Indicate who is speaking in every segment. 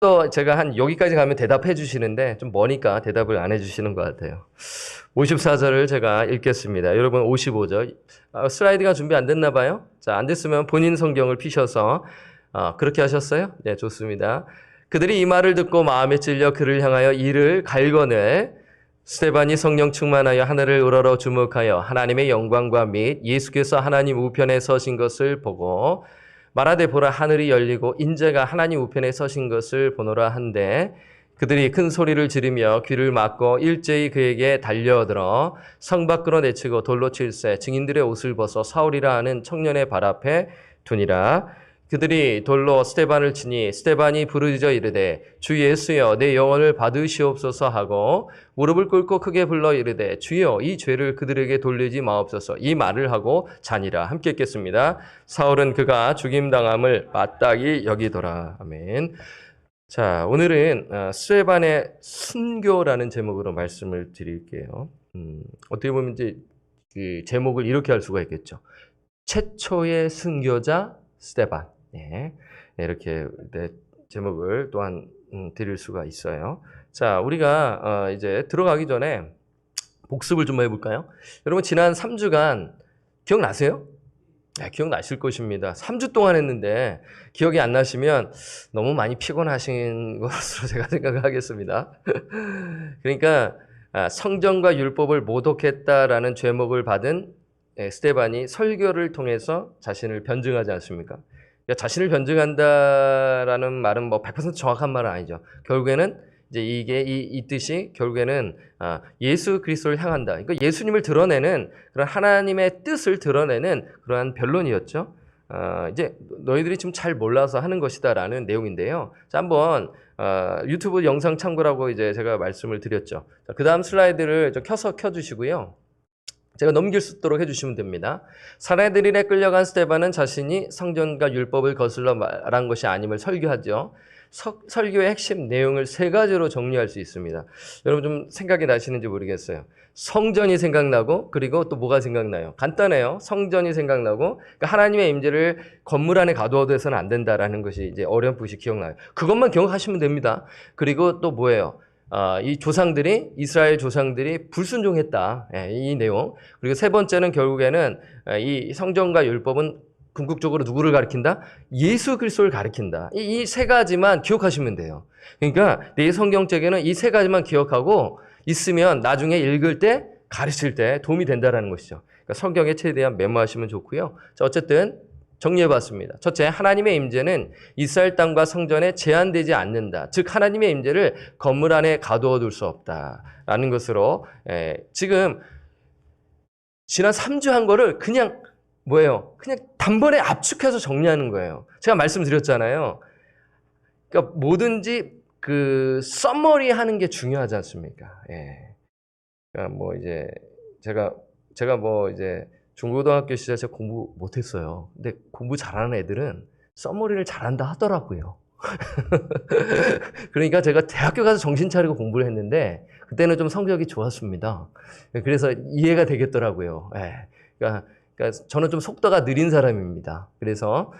Speaker 1: 또 제가 한 여기까지 가면 대답해 주시는데 좀 머니까 대답을 안 해 주시는 것 같아요. 54절을 제가 읽겠습니다. 여러분 55절. 슬라이드가 준비 안 됐나 봐요. 자, 안 됐으면 본인 성경을 피셔서 그렇게 하셨어요? 네, 좋습니다. 그들이 이 말을 듣고 마음에 찔려 그를 향하여 이를 갈거늘 스데반이 성령 충만하여 하늘을 우러러 주목하여 하나님의 영광과 및 예수께서 하나님 우편에 서신 것을 보고 말하되 보라 하늘이 열리고 인자가 하나님 우편에 서신 것을 보노라 한데 그들이 큰 소리를 지르며 귀를 막고 일제히 그에게 달려들어 성 밖으로 내치고 돌로 칠세 증인들의 옷을 벗어 사울이라 하는 청년의 발 앞에 두니라. 그들이 돌로 스데반을 치니 스데반이 부르짖어 이르되 주 예수여 내 영혼을 받으시옵소서 하고 무릎을 꿇고 크게 불러 이르되 주여 이 죄를 그들에게 돌리지 마옵소서 이 말을 하고 자니라. 함께 읽겠습니다. 사울은 그가 죽임당함을 마땅히 여기더라. 아멘. 자, 오늘은 스데반의 순교라는 제목으로 말씀을 드릴게요. 어떻게 보면 이제 그 제목을 이렇게 할 수가 있겠죠. 최초의 순교자 스데반. 네, 이렇게 제목을 또한 드릴 수가 있어요. 자, 우리가 이제 들어가기 전에 복습을 좀 해볼까요? 여러분 지난 3주간 기억나세요? 네, 기억나실 것입니다. 3주 동안 했는데 기억이 안 나시면 너무 많이 피곤하신 것으로 제가 생각을 하겠습니다. 그러니까 성전과 율법을 모독했다라는 죄목을 받은 스데반이 설교를 통해서 자신을 변증하지 않습니까? 그러니까 자신을 변증한다라는 말은 뭐 100% 정확한 말은 아니죠. 결국에는 이제 이게 이 뜻이 결국에는 예수 그리스도를 향한다. 그러니까 예수님을 드러내는 그런 하나님의 뜻을 드러내는 그러한 변론이었죠. 이제 너희들이 지금 잘 몰라서 하는 것이다라는 내용인데요. 자, 한번 유튜브 영상 참고라고 이제 제가 말씀을 드렸죠. 그 다음 슬라이드를 좀 켜주시고요. 제가 넘길 수 있도록 해주시면 됩니다. 사내들인에 끌려간 스데반은 자신이 성전과 율법을 거슬러 말한 것이 아님을 설교하죠. 설교의 핵심 내용을 세 가지로 정리할 수 있습니다. 여러분 좀 생각이 나시는지 모르겠어요. 성전이 생각나고 그리고 또 뭐가 생각나요? 간단해요. 성전이 생각나고 그러니까 하나님의 임재를 건물 안에 가두어둬서는 안 된다라는 것이 이제 어렴풋이 기억나요. 그것만 기억하시면 됩니다. 그리고 또 뭐예요? 이 조상들이 이스라엘 조상들이 불순종했다. 이 내용. 그리고 세 번째는 결국에는 이 성전과 율법은 궁극적으로 누구를 가리킨다? 예수 그리스도를 가리킨다. 이 세 가지만 기억하시면 돼요. 그러니까 내 성경책에는 이 세 가지만 기억하고 있으면 나중에 읽을 때 가르칠 때 도움이 된다는 것이죠. 그러니까 성경에 최대한 메모하시면 좋고요. 자, 어쨌든 정리해봤습니다. 첫째, 하나님의 임재는 이스라엘 땅과 성전에 제한되지 않는다. 즉 하나님의 임재를 건물 안에 가두어둘 수 없다라는 것으로 지금 지난 3주 한 거를 그냥 뭐예요? 그냥 단번에 압축해서 정리하는 거예요. 제가 말씀드렸잖아요. 그러니까 뭐든지 그 서머리 하는 게 중요하지 않습니까? 그러니까 뭐 이제 제가 뭐 이제 중고등학교 시절 제가 공부 못했어요. 근데 공부 잘하는 애들은 서머리를 잘한다 하더라고요. 그러니까 제가 대학교 가서 정신 차리고 공부를 했는데 그때는 좀 성적이 좋았습니다. 그래서 이해가 되겠더라고요. 그러니까 저는 좀 속도가 느린 사람입니다. 그래서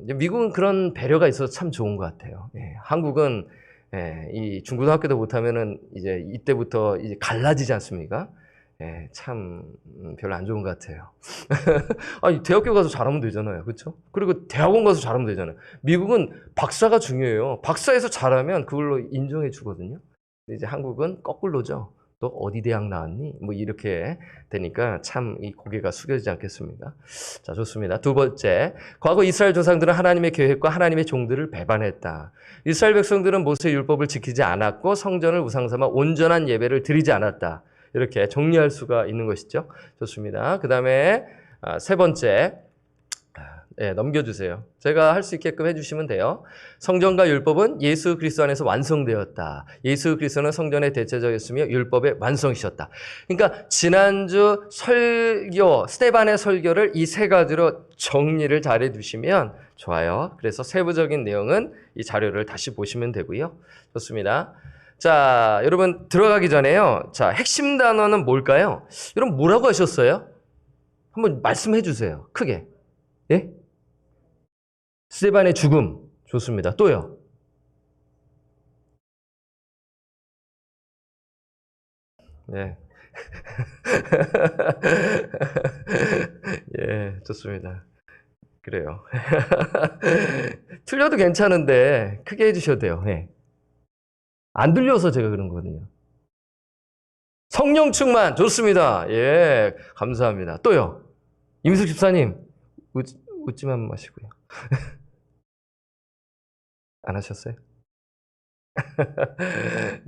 Speaker 1: 미국은 그런 배려가 있어서 참 좋은 것 같아요. 한국은 이 중고등학교도 못하면은 이제 이때부터 이제 갈라지지 않습니까? 참 별로 안 좋은 것 같아요. 아니 대학교 가서 잘하면 되잖아요, 그렇죠? 그리고 대학원 가서 잘하면 되잖아요. 미국은 박사가 중요해요. 박사에서 잘하면 그걸로 인정해 주거든요. 근데 이제 한국은 거꾸로죠. 또 어디 대학 나왔니? 뭐 이렇게 되니까 참 이 고개가 숙여지지 않겠습니까? 자, 좋습니다. 두 번째, 과거 이스라엘 조상들은 하나님의 계획과 하나님의 종들을 배반했다. 이스라엘 백성들은 모세의 율법을 지키지 않았고 성전을 우상 삼아 온전한 예배를 드리지 않았다. 이렇게 정리할 수가 있는 것이죠. 좋습니다. 그 다음에 세 번째, 넘겨주세요. 제가 할 수 있게끔 해주시면 돼요. 성전과 율법은 예수 그리스도 안에서 완성되었다. 예수 그리스도는 성전의 대체자였으며 율법의 완성이셨다. 그러니까 지난주 설교, 스데반의 설교를 이 세 가지로 정리를 잘 해두시면 좋아요. 그래서 세부적인 내용은 이 자료를 다시 보시면 되고요. 좋습니다. 자, 여러분 들어가기 전에요. 자, 핵심 단어는 뭘까요? 여러분 뭐라고 하셨어요? 한번 말씀해 주세요. 크게. 예? 스데반의 죽음. 좋습니다. 또요. 네. 예, 좋습니다. 그래요. 틀려도 괜찮은데 크게 해주셔도 돼요. 예. 안 들려서 제가 그런 거거든요. 성령 충만 좋습니다. 예, 감사합니다. 또요. 임숙 집사님 웃지만 마시고요. 안 하셨어요?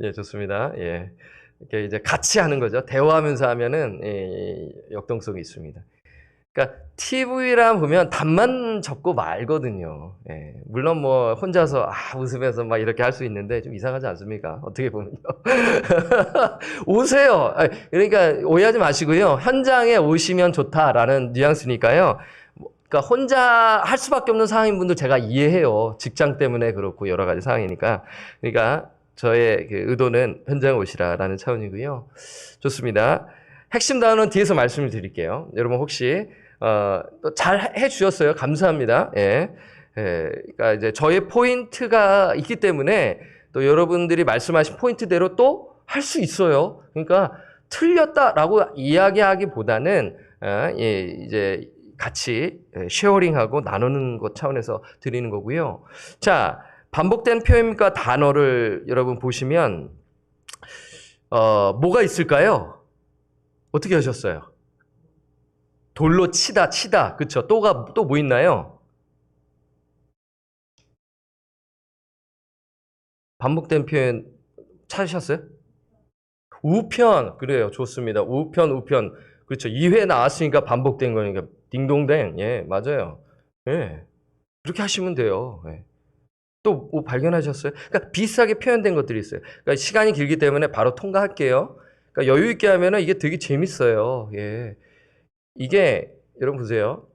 Speaker 1: 예, 좋습니다. 예. 이렇게 이제 같이 하는 거죠. 대화하면서 하면은 역동성이 있습니다. 그러니까 TV랑 보면 답만 적고 말거든요. 예. 물론 뭐 혼자서 웃으면서 막 이렇게 할 수 있는데 좀 이상하지 않습니까? 어떻게 보면요. 오세요. 그러니까 오해하지 마시고요. 현장에 오시면 좋다라는 뉘앙스니까요. 그러니까 혼자 할 수밖에 없는 상황인 분들 제가 이해해요. 직장 때문에 그렇고 여러 가지 상황이니까. 그러니까 저의 그 의도는 현장에 오시라라는 차원이고요. 좋습니다. 핵심 단어는 뒤에서 말씀을 드릴게요. 여러분 혹시 또 잘 해주셨어요. 감사합니다. 예. 예. 그러니까 이제 저의 포인트가 있기 때문에 또 여러분들이 말씀하신 포인트대로 또 할 수 있어요. 그러니까 틀렸다라고 이야기하기보다는 예, 이제 같이 쉐어링하고 나누는 것 차원에서 드리는 거고요. 자, 반복된 표현과 단어를 여러분 보시면 뭐가 있을까요? 어떻게 하셨어요? 돌로 치다, 그쵸? 또 뭐 있나요? 반복된 표현 찾으셨어요? 우편, 그래요. 좋습니다. 우편. 그렇죠. 2회 나왔으니까 반복된 거니까. 딩동댕. 예, 맞아요. 예. 그렇게 하시면 돼요. 예. 또 뭐 발견하셨어요? 그러니까 비슷하게 표현된 것들이 있어요. 그러니까 시간이 길기 때문에 바로 통과할게요. 그러니까 여유 있게 하면은 이게 되게 재밌어요. 예. 이게 여러분 보세요.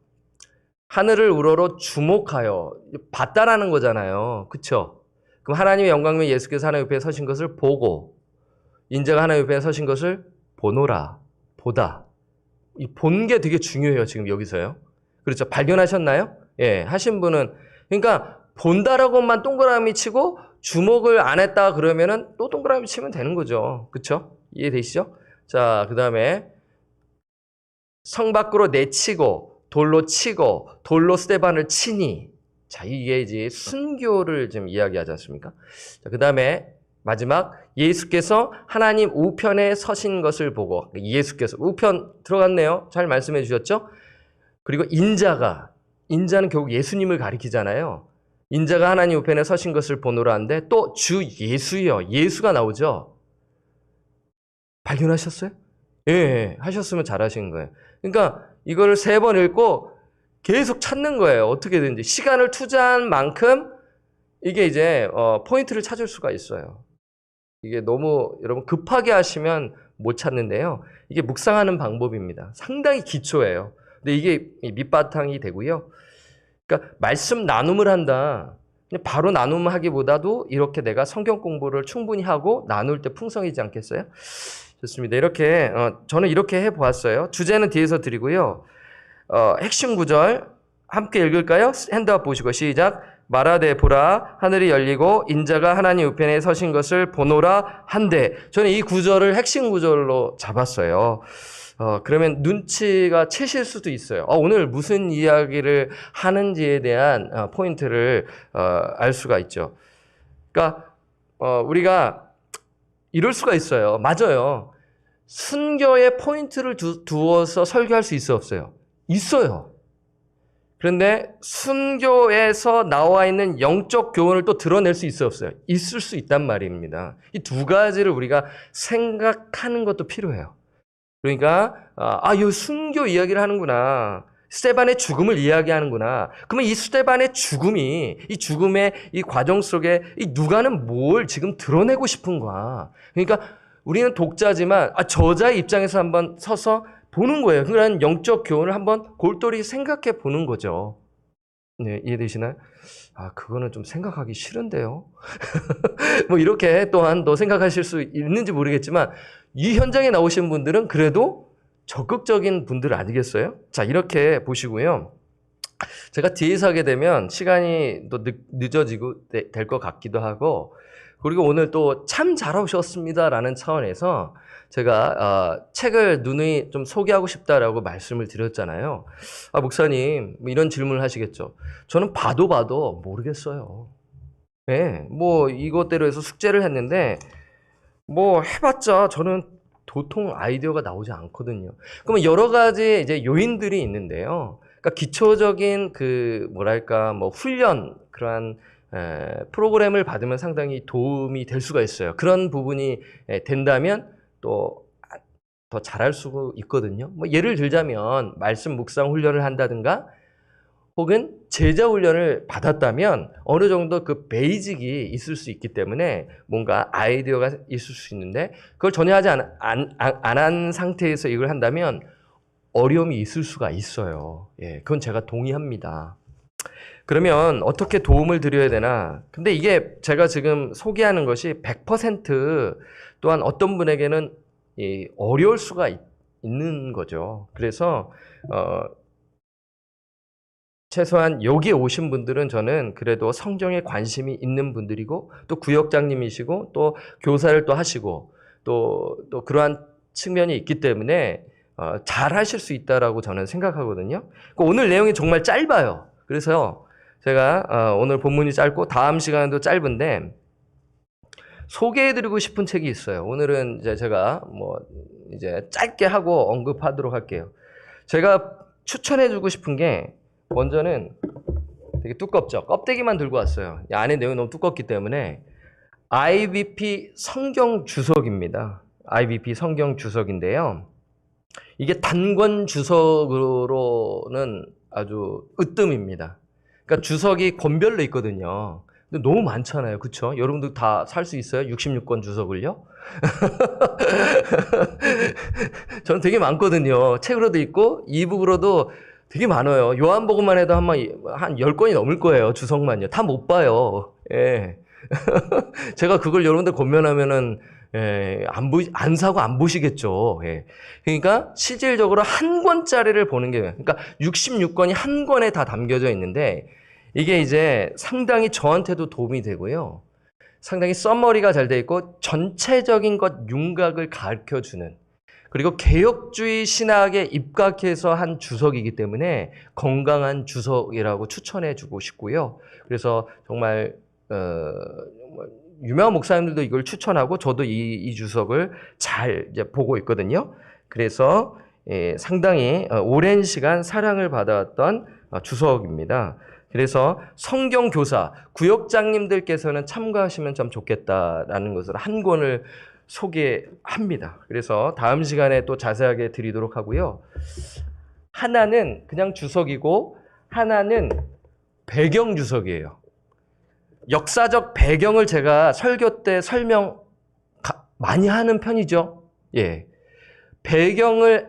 Speaker 1: 하늘을 우러러 주목하여 봤다라는 거잖아요. 그쵸? 그럼 하나님의 영광면 예수께서 하나님 옆에 서신 것을 보고 인자가 하나님 옆에 서신 것을 보노라. 보다. 이 본 게 되게 중요해요. 지금 여기서요. 그렇죠? 발견하셨나요? 예, 하신 분은 그러니까 본다라고만 동그라미 치고 주목을 안 했다 그러면은 또 동그라미 치면 되는 거죠. 그렇죠? 이해되시죠? 자, 그다음에 성 밖으로 내치고 돌로 치고 돌로 스데반을 치니. 자, 이게 이제 순교를 좀 이야기하지 않습니까? 자, 그다음에 마지막 예수께서 하나님 우편에 서신 것을 보고 예수께서 우편 들어갔네요. 잘 말씀해 주셨죠? 그리고 인자는 결국 예수님을 가리키잖아요. 인자가 하나님 우편에 서신 것을 보노라 하는데 또 주 예수요. 예수가 나오죠. 발견하셨어요? 예, 하셨으면 잘하신 거예요. 그러니까 이거를 3번 읽고 계속 찾는 거예요. 어떻게든지 시간을 투자한 만큼 이게 이제 포인트를 찾을 수가 있어요. 이게 너무 여러분 급하게 하시면 못 찾는데요. 이게 묵상하는 방법입니다. 상당히 기초예요. 근데 이게 밑바탕이 되고요. 그러니까 말씀 나눔을 한다. 그냥 바로 나눔하기보다도 이렇게 내가 성경 공부를 충분히 하고 나눌 때 풍성이지 않겠어요? 좋습니다. 이렇게 저는 이렇게 해보았어요. 주제는 뒤에서 드리고요. 핵심 구절 함께 읽을까요? 핸드업 보시고 시작. 말하되 보라 하늘이 열리고 인자가 하나님 우편에 서신 것을 보노라 한데 저는 이 구절을 핵심 구절로 잡았어요. 그러면 눈치가 채실 수도 있어요. 오늘 무슨 이야기를 하는지에 대한 포인트를 알 수가 있죠. 그러니까 우리가 이럴 수가 있어요. 맞아요. 순교에 포인트를 두어서 설교할 수 있어 없어요? 있어요. 그런데 순교에서 나와 있는 영적 교훈을 또 드러낼 수 있어 없어요? 있을 수 있단 말입니다. 이 두 가지를 우리가 생각하는 것도 필요해요. 그러니까 이 순교 이야기를 하는구나. 스데반의 죽음을 이야기하는구나. 그러면 이 스데반의 죽음이 이 죽음의 이 과정 속에 이 누가는 뭘 지금 드러내고 싶은가. 그러니까 우리는 독자지만 저자의 입장에서 한번 서서 보는 거예요. 그런 영적 교훈을 한번 골똘히 생각해 보는 거죠. 네, 이해되시나요? 그거는 좀 생각하기 싫은데요. 뭐 이렇게 또한 또 생각하실 수 있는지 모르겠지만 이 현장에 나오신 분들은 그래도 적극적인 분들 아니겠어요? 자, 이렇게 보시고요. 제가 뒤에서 하게 되면 시간이 또 늦어지고 될 것 같기도 하고, 그리고 오늘 또 참 잘 오셨습니다라는 차원에서 제가 책을 누누이 좀 소개하고 싶다라고 말씀을 드렸잖아요. 목사님, 뭐 이런 질문을 하시겠죠. 저는 봐도 모르겠어요. 네, 뭐 이것대로 해서 숙제를 했는데 뭐 해봤자 저는 도통 아이디어가 나오지 않거든요. 그러면 여러 가지 이제 요인들이 있는데요. 그러니까 기초적인 그 뭐랄까 뭐 훈련 그러한 프로그램을 받으면 상당히 도움이 될 수가 있어요. 그런 부분이 된다면 또 더 잘할 수 있거든요. 뭐 예를 들자면 말씀 묵상 훈련을 한다든가 혹은 제자 훈련을 받았다면 어느 정도 그 베이직이 있을 수 있기 때문에 뭔가 아이디어가 있을 수 있는데 그걸 전혀 하지 안 한 상태에서 이걸 한다면 어려움이 있을 수가 있어요. 예, 그건 제가 동의합니다. 그러면 어떻게 도움을 드려야 되나? 근데 이게 제가 지금 소개하는 것이 100% 또한 어떤 분에게는 어려울 수가 있는 거죠. 그래서 최소한 여기 오신 분들은 저는 그래도 성경에 관심이 있는 분들이고 또 구역장님이시고 또 교사를 또 하시고 또 그러한 측면이 있기 때문에 잘 하실 수 있다라고 저는 생각하거든요. 오늘 내용이 정말 짧아요. 그래서 제가 오늘 본문이 짧고 다음 시간도 짧은데 소개해드리고 싶은 책이 있어요. 오늘은 이제 제가 뭐 이제 짧게 하고 언급하도록 할게요. 제가 추천해주고 싶은 게 먼저는 되게 두껍죠. 껍데기만 들고 왔어요. 이 안에 내용이 너무 두껍기 때문에 IBP 성경 주석입니다. IBP 성경 주석인데요. 이게 단권 주석으로는 아주 으뜸입니다. 그러니까 주석이 권별로 있거든요. 근데 너무 많잖아요. 그렇죠? 여러분들 다 살 수 있어요? 66권 주석을요? 저는 되게 많거든요. 책으로도 있고 이북으로도 되게 많아요. 요한복음만 해도 한 10권이 넘을 거예요. 주석만요. 다 못 봐요. 예. 제가 그걸 여러분들 권면하면은 안 사고 안 보시겠죠. 예. 그러니까 실질적으로 한 권짜리를 보는 게, 그러니까 66권이 한 권에 다 담겨져 있는데 이게 이제 상당히 저한테도 도움이 되고요. 상당히 써머리가 잘 돼 있고 전체적인 것 윤곽을 가르쳐 주는, 그리고 개혁주의 신학에 입각해서 한 주석이기 때문에 건강한 주석이라고 추천해 주고 싶고요. 그래서 정말 유명한 목사님들도 이걸 추천하고 저도 이 주석을 잘 이제 보고 있거든요. 그래서 상당히 오랜 시간 사랑을 받아왔던 주석입니다. 그래서 성경교사, 구역장님들께서는 참고하시면 참 좋겠다라는 것을 한 권을 소개합니다. 그래서 다음 시간에 또 자세하게 드리도록 하고요. 하나는 그냥 주석이고 하나는 배경 주석이에요. 역사적 배경을 제가 설교 때 설명 많이 하는 편이죠. 예.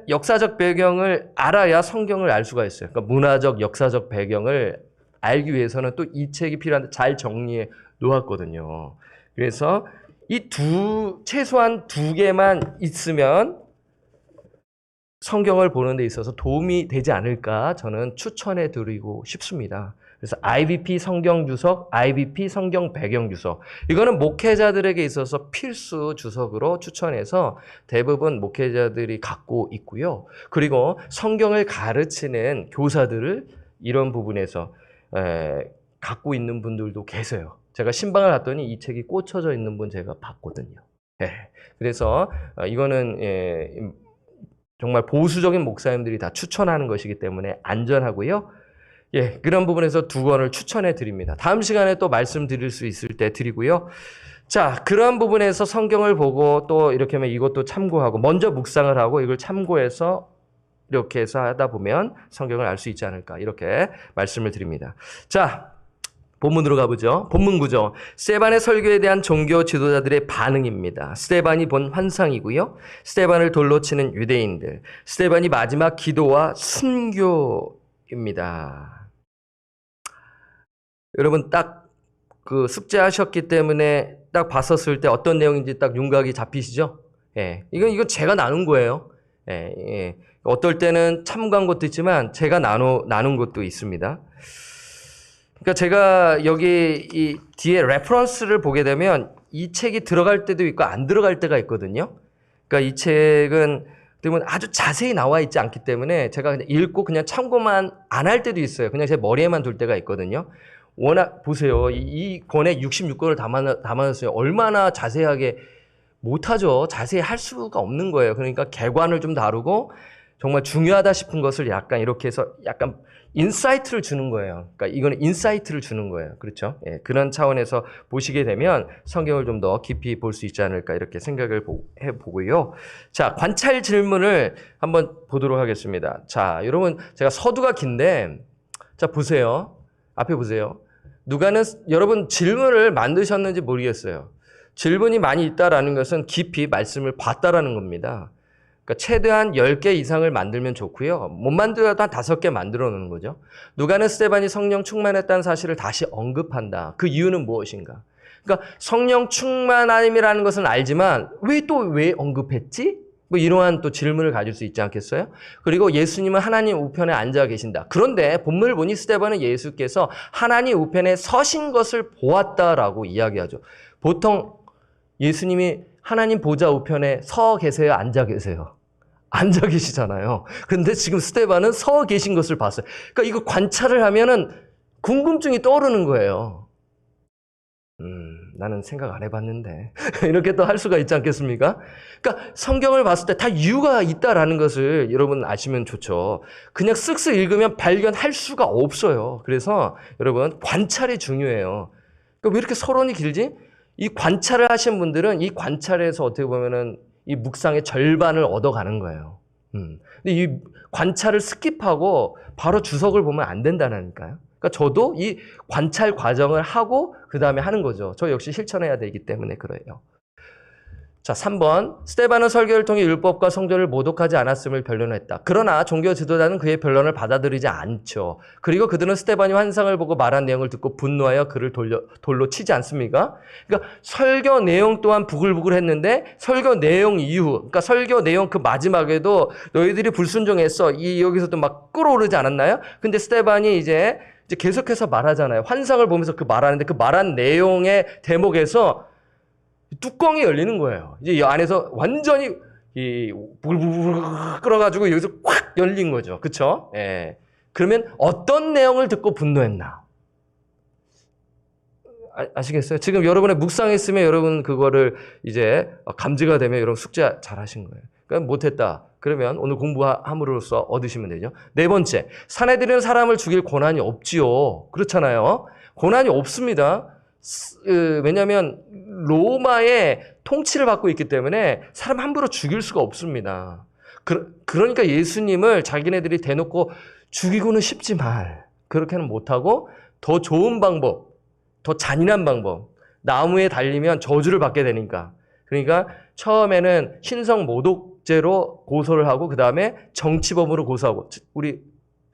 Speaker 1: 역사적 배경을 알아야 성경을 알 수가 있어요. 그러니까 문화적, 역사적 배경을 알기 위해서는 또 이 책이 필요한데 잘 정리해 놓았거든요. 그래서 최소한 두 개만 있으면 성경을 보는 데 있어서 도움이 되지 않을까 저는 추천해 드리고 싶습니다. 그래서 IBP 성경 주석, IBP 성경 배경 주석. 이거는 목회자들에게 있어서 필수 주석으로 추천해서 대부분 목회자들이 갖고 있고요. 그리고 성경을 가르치는 교사들을 이런 부분에서 갖고 있는 분들도 계세요. 제가 신방을 갔더니 이 책이 꽂혀져 있는 분 제가 봤거든요. 그래서 이거는 정말 보수적인 목사님들이 다 추천하는 것이기 때문에 안전하고요. 그런 부분에서 두 권을 추천해 드립니다. 다음 시간에 또 말씀드릴 수 있을 때 드리고요. 자, 그런 부분에서 성경을 보고 또 이렇게 하면 이것도 참고하고 먼저 묵상을 하고 이걸 참고해서 이렇게 해서 하다 보면 성경을 알 수 있지 않을까 이렇게 말씀을 드립니다. 자, 본문으로 가보죠. 본문 구조. 스데반의 설교에 대한 종교 지도자들의 반응입니다. 스데반이 본 환상이고요. 스데반을 돌로 치는 유대인들. 스데반이 마지막 기도와 순교입니다. 여러분 딱 그 숙제하셨기 때문에 딱 봤었을 때 어떤 내용인지 딱 윤곽이 잡히시죠? 이건 제가 나눈 거예요. 예, 예. 어떨 때는 참고한 것도 있지만 제가 나눈 것도 있습니다. 그러니까 제가 여기 이 뒤에 레퍼런스를 보게 되면 이 책이 들어갈 때도 있고 안 들어갈 때가 있거든요. 그러니까 이 책은 그러면 아주 자세히 나와 있지 않기 때문에 제가 그냥 읽고 그냥 참고만 안 할 때도 있어요. 그냥 제 머리에만 둘 때가 있거든요. 워낙 보세요. 이 권에 66권을 담아놨어요. 얼마나 자세하게 못하죠. 자세히 할 수가 없는 거예요. 그러니까 개관을 좀 다루고 정말 중요하다 싶은 것을 약간 이렇게 해서 약간 인사이트를 주는 거예요. 그러니까 이거는 인사이트를 주는 거예요. 그렇죠? 예, 그런 차원에서 보시게 되면 성경을 좀 더 깊이 볼 수 있지 않을까 이렇게 생각을 해보고요. 자, 관찰 질문을 한번 보도록 하겠습니다. 자, 여러분 제가 서두가 긴데 자, 보세요. 앞에 보세요. 누가는 여러분 질문을 만드셨는지 모르겠어요. 질문이 많이 있다라는 것은 깊이 말씀을 봤다라는 겁니다. 그러니까 최대한 10개 이상을 만들면 좋고요. 못 만들어도 한 5개 만들어 놓는 거죠. 누가는 스데반이 성령 충만했다는 사실을 다시 언급한다. 그 이유는 무엇인가? 그러니까 성령 충만함이라는 것은 알지만 왜 언급했지? 뭐 이러한 또 질문을 가질 수 있지 않겠어요? 그리고 예수님은 하나님 우편에 앉아 계신다. 그런데 본문을 보니 스데반은 예수께서 하나님 우편에 서신 것을 보았다라고 이야기하죠. 보통 예수님이 하나님 보좌 우편에 서 계세요? 앉아 계세요? 앉아 계시잖아요. 그런데 지금 스데반은 서 계신 것을 봤어요. 그러니까 이거 관찰을 하면은 궁금증이 떠오르는 거예요. 나는 생각 안 해봤는데. 이렇게 또 할 수가 있지 않겠습니까? 그러니까 성경을 봤을 때 다 이유가 있다라는 것을 여러분 아시면 좋죠. 그냥 쓱쓱 읽으면 발견할 수가 없어요. 그래서 여러분 관찰이 중요해요. 그러니까 왜 이렇게 서론이 길지? 이 관찰을 하신 분들은 이 관찰에서 어떻게 보면은 이 묵상의 절반을 얻어가는 거예요. 근데 이 관찰을 스킵하고 바로 주석을 보면 안 된다니까요. 그러니까 저도 이 관찰 과정을 하고 그 다음에 하는 거죠. 저 역시 실천해야 되기 때문에 그래요. 자, 3번. 스데반은 설교를 통해 율법과 성전을 모독하지 않았음을 변론했다. 그러나 종교 지도자는 그의 변론을 받아들이지 않죠. 그리고 그들은 스데반이 환상을 보고 말한 내용을 듣고 분노하여 그를 돌로 치지 않습니까? 그러니까 설교 내용 또한 부글부글했는데 설교 내용 이후, 그러니까 설교 내용 그 마지막에도 너희들이 불순종했어. 여기서도 막 끌어오르지 않았나요? 근데 스데반이 이제 계속해서 말하잖아요. 환상을 보면서 그 말하는데 그 말한 내용의 대목에서 뚜껑이 열리는 거예요. 이제 이 안에서 완전히 부글부글 끓어가지고 여기서 확 열린 거죠. 그쵸? 예. 그러면 어떤 내용을 듣고 분노했나? 아시겠어요? 지금 여러분의 묵상했으면 여러분 그거를 이제 감지가 되면 여러분 숙제 잘 하신 거예요. 그러니까 못했다. 그러면 오늘 공부함으로써 얻으시면 되죠. 4번째, 사내들은 사람을 죽일 권한이 없지요. 그렇잖아요. 권한이 없습니다. 왜냐하면 로마의 통치를 받고 있기 때문에 사람 함부로 죽일 수가 없습니다. 그러니까 예수님을 자기네들이 대놓고 죽이고는 싶지 말. 그렇게는 못하고 더 좋은 방법, 더 잔인한 방법. 나무에 달리면 저주를 받게 되니까. 그러니까 처음에는 신성 모독죄로 고소를 하고 그 다음에 정치범으로 고소하고. 우리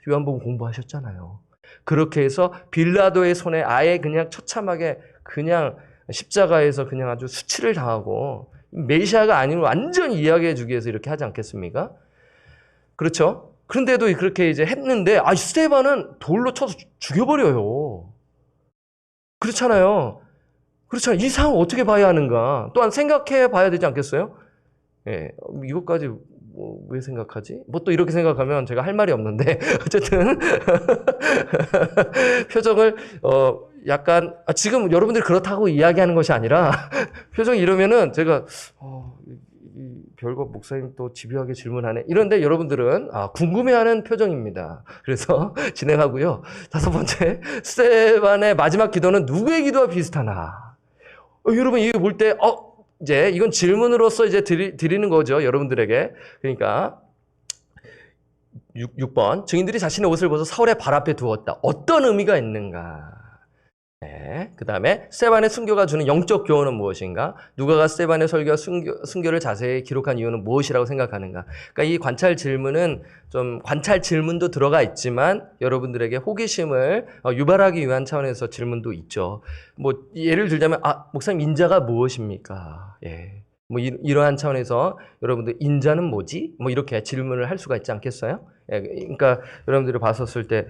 Speaker 1: 요한복음 공부하셨잖아요. 그렇게 해서 빌라도의 손에 아예 그냥 처참하게 그냥 십자가에서 그냥 아주 수치를 당하고 메시아가 아니면 완전히 이야기해 주기 위해서 이렇게 하지 않겠습니까? 그렇죠? 그런데도 그렇게 이제 했는데 스데반은 돌로 쳐서 죽여버려요. 그렇잖아요. 그렇잖아요. 이 상황 어떻게 봐야 하는가? 또한 생각해 봐야 되지 않겠어요? 예, 이것까지 왜 생각하지? 뭐 또 이렇게 생각하면 제가 할 말이 없는데 어쨌든 표정을 약간 지금 여러분들이 그렇다고 이야기하는 것이 아니라 표정이 이러면은 제가 별거 목사님 또 집요하게 질문하네. 이런데 여러분들은 궁금해하는 표정입니다. 그래서 진행하고요. 5번째, 스데반의 마지막 기도는 누구의 기도와 비슷하나? 여러분 이거 볼 때 이제 이건 질문으로서 이제 드리는 거죠. 여러분들에게. 그러니까 6번. 증인들이 자신의 옷을 벗어 사울의 발 앞에 두었다. 어떤 의미가 있는가? 네. 그 다음에 스데반의 순교가 주는 영적 교훈은 무엇인가? 누가가 스데반의 설교와 순교를 자세히 기록한 이유는 무엇이라고 생각하는가? 그러니까 이 관찰 질문은 좀 관찰 질문도 들어가 있지만 여러분들에게 호기심을 유발하기 위한 차원에서 질문도 있죠. 뭐 예를 들자면 목사님 인자가 무엇입니까? 예. 뭐 이러한 차원에서 여러분들 인자는 뭐지? 뭐 이렇게 질문을 할 수가 있지 않겠어요? 예, 그러니까 여러분들이 봤었을 때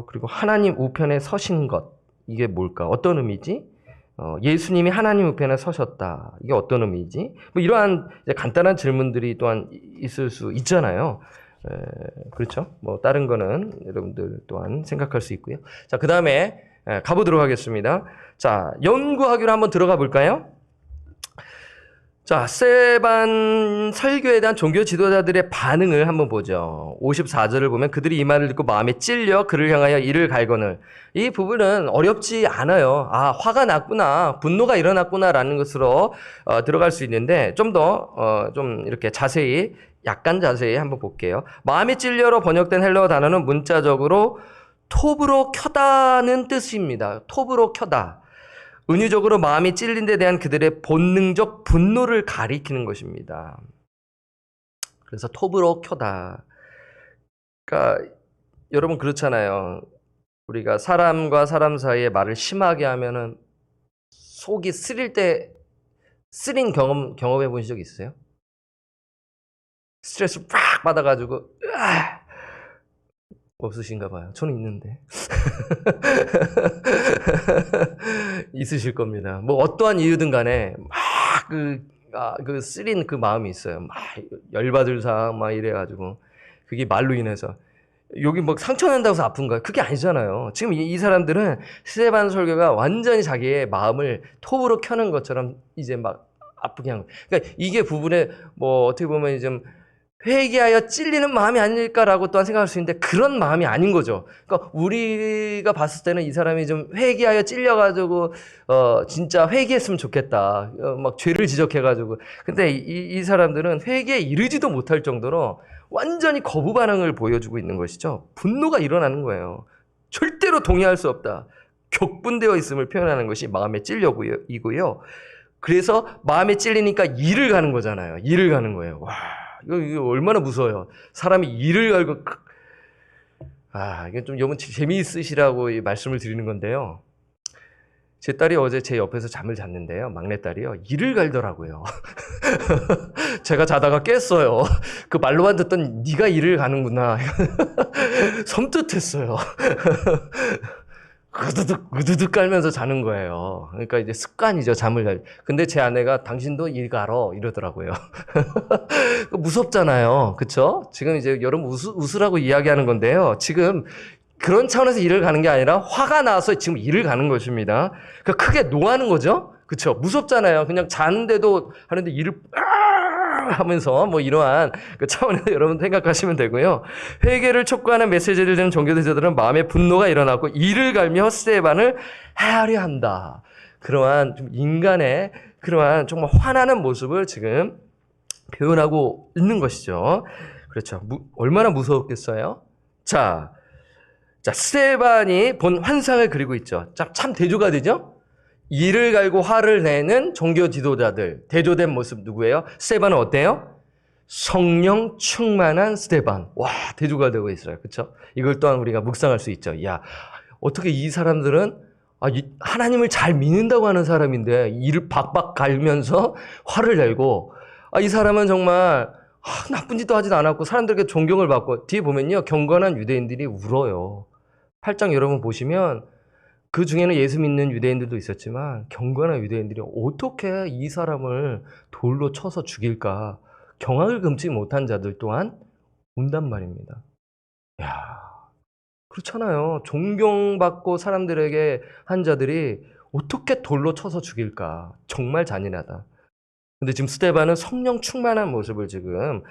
Speaker 1: 그리고 하나님 우편에 서신 것 이게 뭘까? 어떤 의미지? 예수님이 하나님 우편에 서셨다. 이게 어떤 의미지? 뭐 이러한 간단한 질문들이 또한 있을 수 있잖아요. 그렇죠? 뭐 다른 거는 여러분들 또한 생각할 수 있고요. 자, 그 다음에 가보도록 하겠습니다. 자, 연구하기로 한번 들어가 볼까요? 자, 스데반 설교에 대한 종교 지도자들의 반응을 한번 보죠. 54절을 보면 그들이 이 말을 듣고 마음에 찔려 그를 향하여 이를 갈거늘. 이 부분은 어렵지 않아요. 아, 화가 났구나, 분노가 일어났구나라는 것으로 들어갈 수 있는데 좀 더 좀 이렇게 자세히 약간 자세히 한번 볼게요. 마음에 찔려로 번역된 헬라어 단어는 문자적으로 톱으로 켜다는 뜻입니다. 톱으로 켜다. 은유적으로 마음이 찔린 데 대한 그들의 본능적 분노를 가리키는 것입니다. 그래서 톱으로 켜다. 그러니까 여러분 그렇잖아요. 우리가 사람과 사람 사이에 말을 심하게 하면은 속이 쓰린 경험해 보신 적 있으세요? 스트레스 팍 받아가지고 없으신가 봐요. 저는 있는데. 있으실 겁니다. 뭐 어떠한 이유든 간에 막 그 쓰린 그 마음이 있어요. 막 열받을 사항 막 이래가지고 그게 말로 인해서 여기 뭐 상처 난다고 해서 아픈가요? 그게 아니잖아요. 지금 이 사람들은 스데반 설교가 완전히 자기의 마음을 톱으로 켜는 것처럼 이제 막 아프게 한 거예요. 그러니까 이게 부분에 뭐 어떻게 보면 좀 회개하여 찔리는 마음이 아닐까라고 또한 생각할 수 있는데 그런 마음이 아닌 거죠. 그러니까 우리가 봤을 때는 이 사람이 좀 회개하여 찔려가지고 진짜 회개했으면 좋겠다. 막 죄를 지적해가지고. 근데 이 사람들은 회개에 이르지도 못할 정도로 완전히 거부 반응을 보여주고 있는 것이죠. 분노가 일어나는 거예요. 절대로 동의할 수 없다. 격분되어 있음을 표현하는 것이 마음에 찔려이고요. 그래서 마음에 찔리니까 이를 가는 거잖아요. 이를 가는 거예요. 와. 이거 얼마나 무서워요. 사람이 이를 갈고, 이게 좀 여러분 재미있으시라고 이 말씀을 드리는 건데요. 제 딸이 어제 제 옆에서 잠을 잤는데요. 막내딸이요. 이를 갈더라고요. 제가 자다가 깼어요. 그 말로만 듣던 네가 이를 가는구나. 섬뜩했어요. 으드득 깔면서 자는 거예요. 그러니까 이제 습관이죠, 잠을 잘. 근데 제 아내가 당신도 일 가러 이러더라고요. 무섭잖아요. 그쵸? 지금 이제 여러분 웃으라고 이야기하는 건데요. 지금 그런 차원에서 일을 가는 게 아니라 화가 나서 지금 일을 가는 것입니다. 그러니까 크게 노하는 거죠. 그쵸? 무섭잖아요. 그냥 자는데도 하는데 일을 하면서 뭐 이러한 그 차원에서 여러분 생각하시면 되고요. 회개를 촉구하는 메시지를 듣는 종교대자들은 마음에 분노가 일어나고 이를 갈며 스데반을 헤아려 한다. 그러한 좀 인간의 그러한 정말 화나는 모습을 지금 표현하고 있는 것이죠. 그렇죠. 얼마나 무서웠겠어요? 자, 스데반이 본 환상을 그리고 있죠. 참 대조가 되죠? 이를 갈고 화를 내는 종교 지도자들, 대조된 모습 누구예요? 스데반은 어때요? 성령 충만한 스데반. 와, 대조가 되고 있어요. 그렇죠? 이걸 또한 우리가 묵상할 수 있죠. 야, 어떻게 이 사람들은 하나님을 잘 믿는다고 하는 사람인데 이를 박박 갈면서 화를 내고 이 사람은 정말 나쁜 짓도 하지도 않았고 사람들에게 존경을 받고 뒤에 보면요. 경건한 유대인들이 울어요. 8장 여러분 보시면 그 중에는 예수 믿는 유대인들도 있었지만 경건한 유대인들이 어떻게 이 사람을 돌로 쳐서 죽일까 경악을 금치 못한 자들 또한 운단 말입니다. 야, 그렇잖아요. 존경받고 사람들에게 한 자들이 어떻게 돌로 쳐서 죽일까 정말 잔인하다. 근데 지금 스데반은 성령 충만한 모습을 지금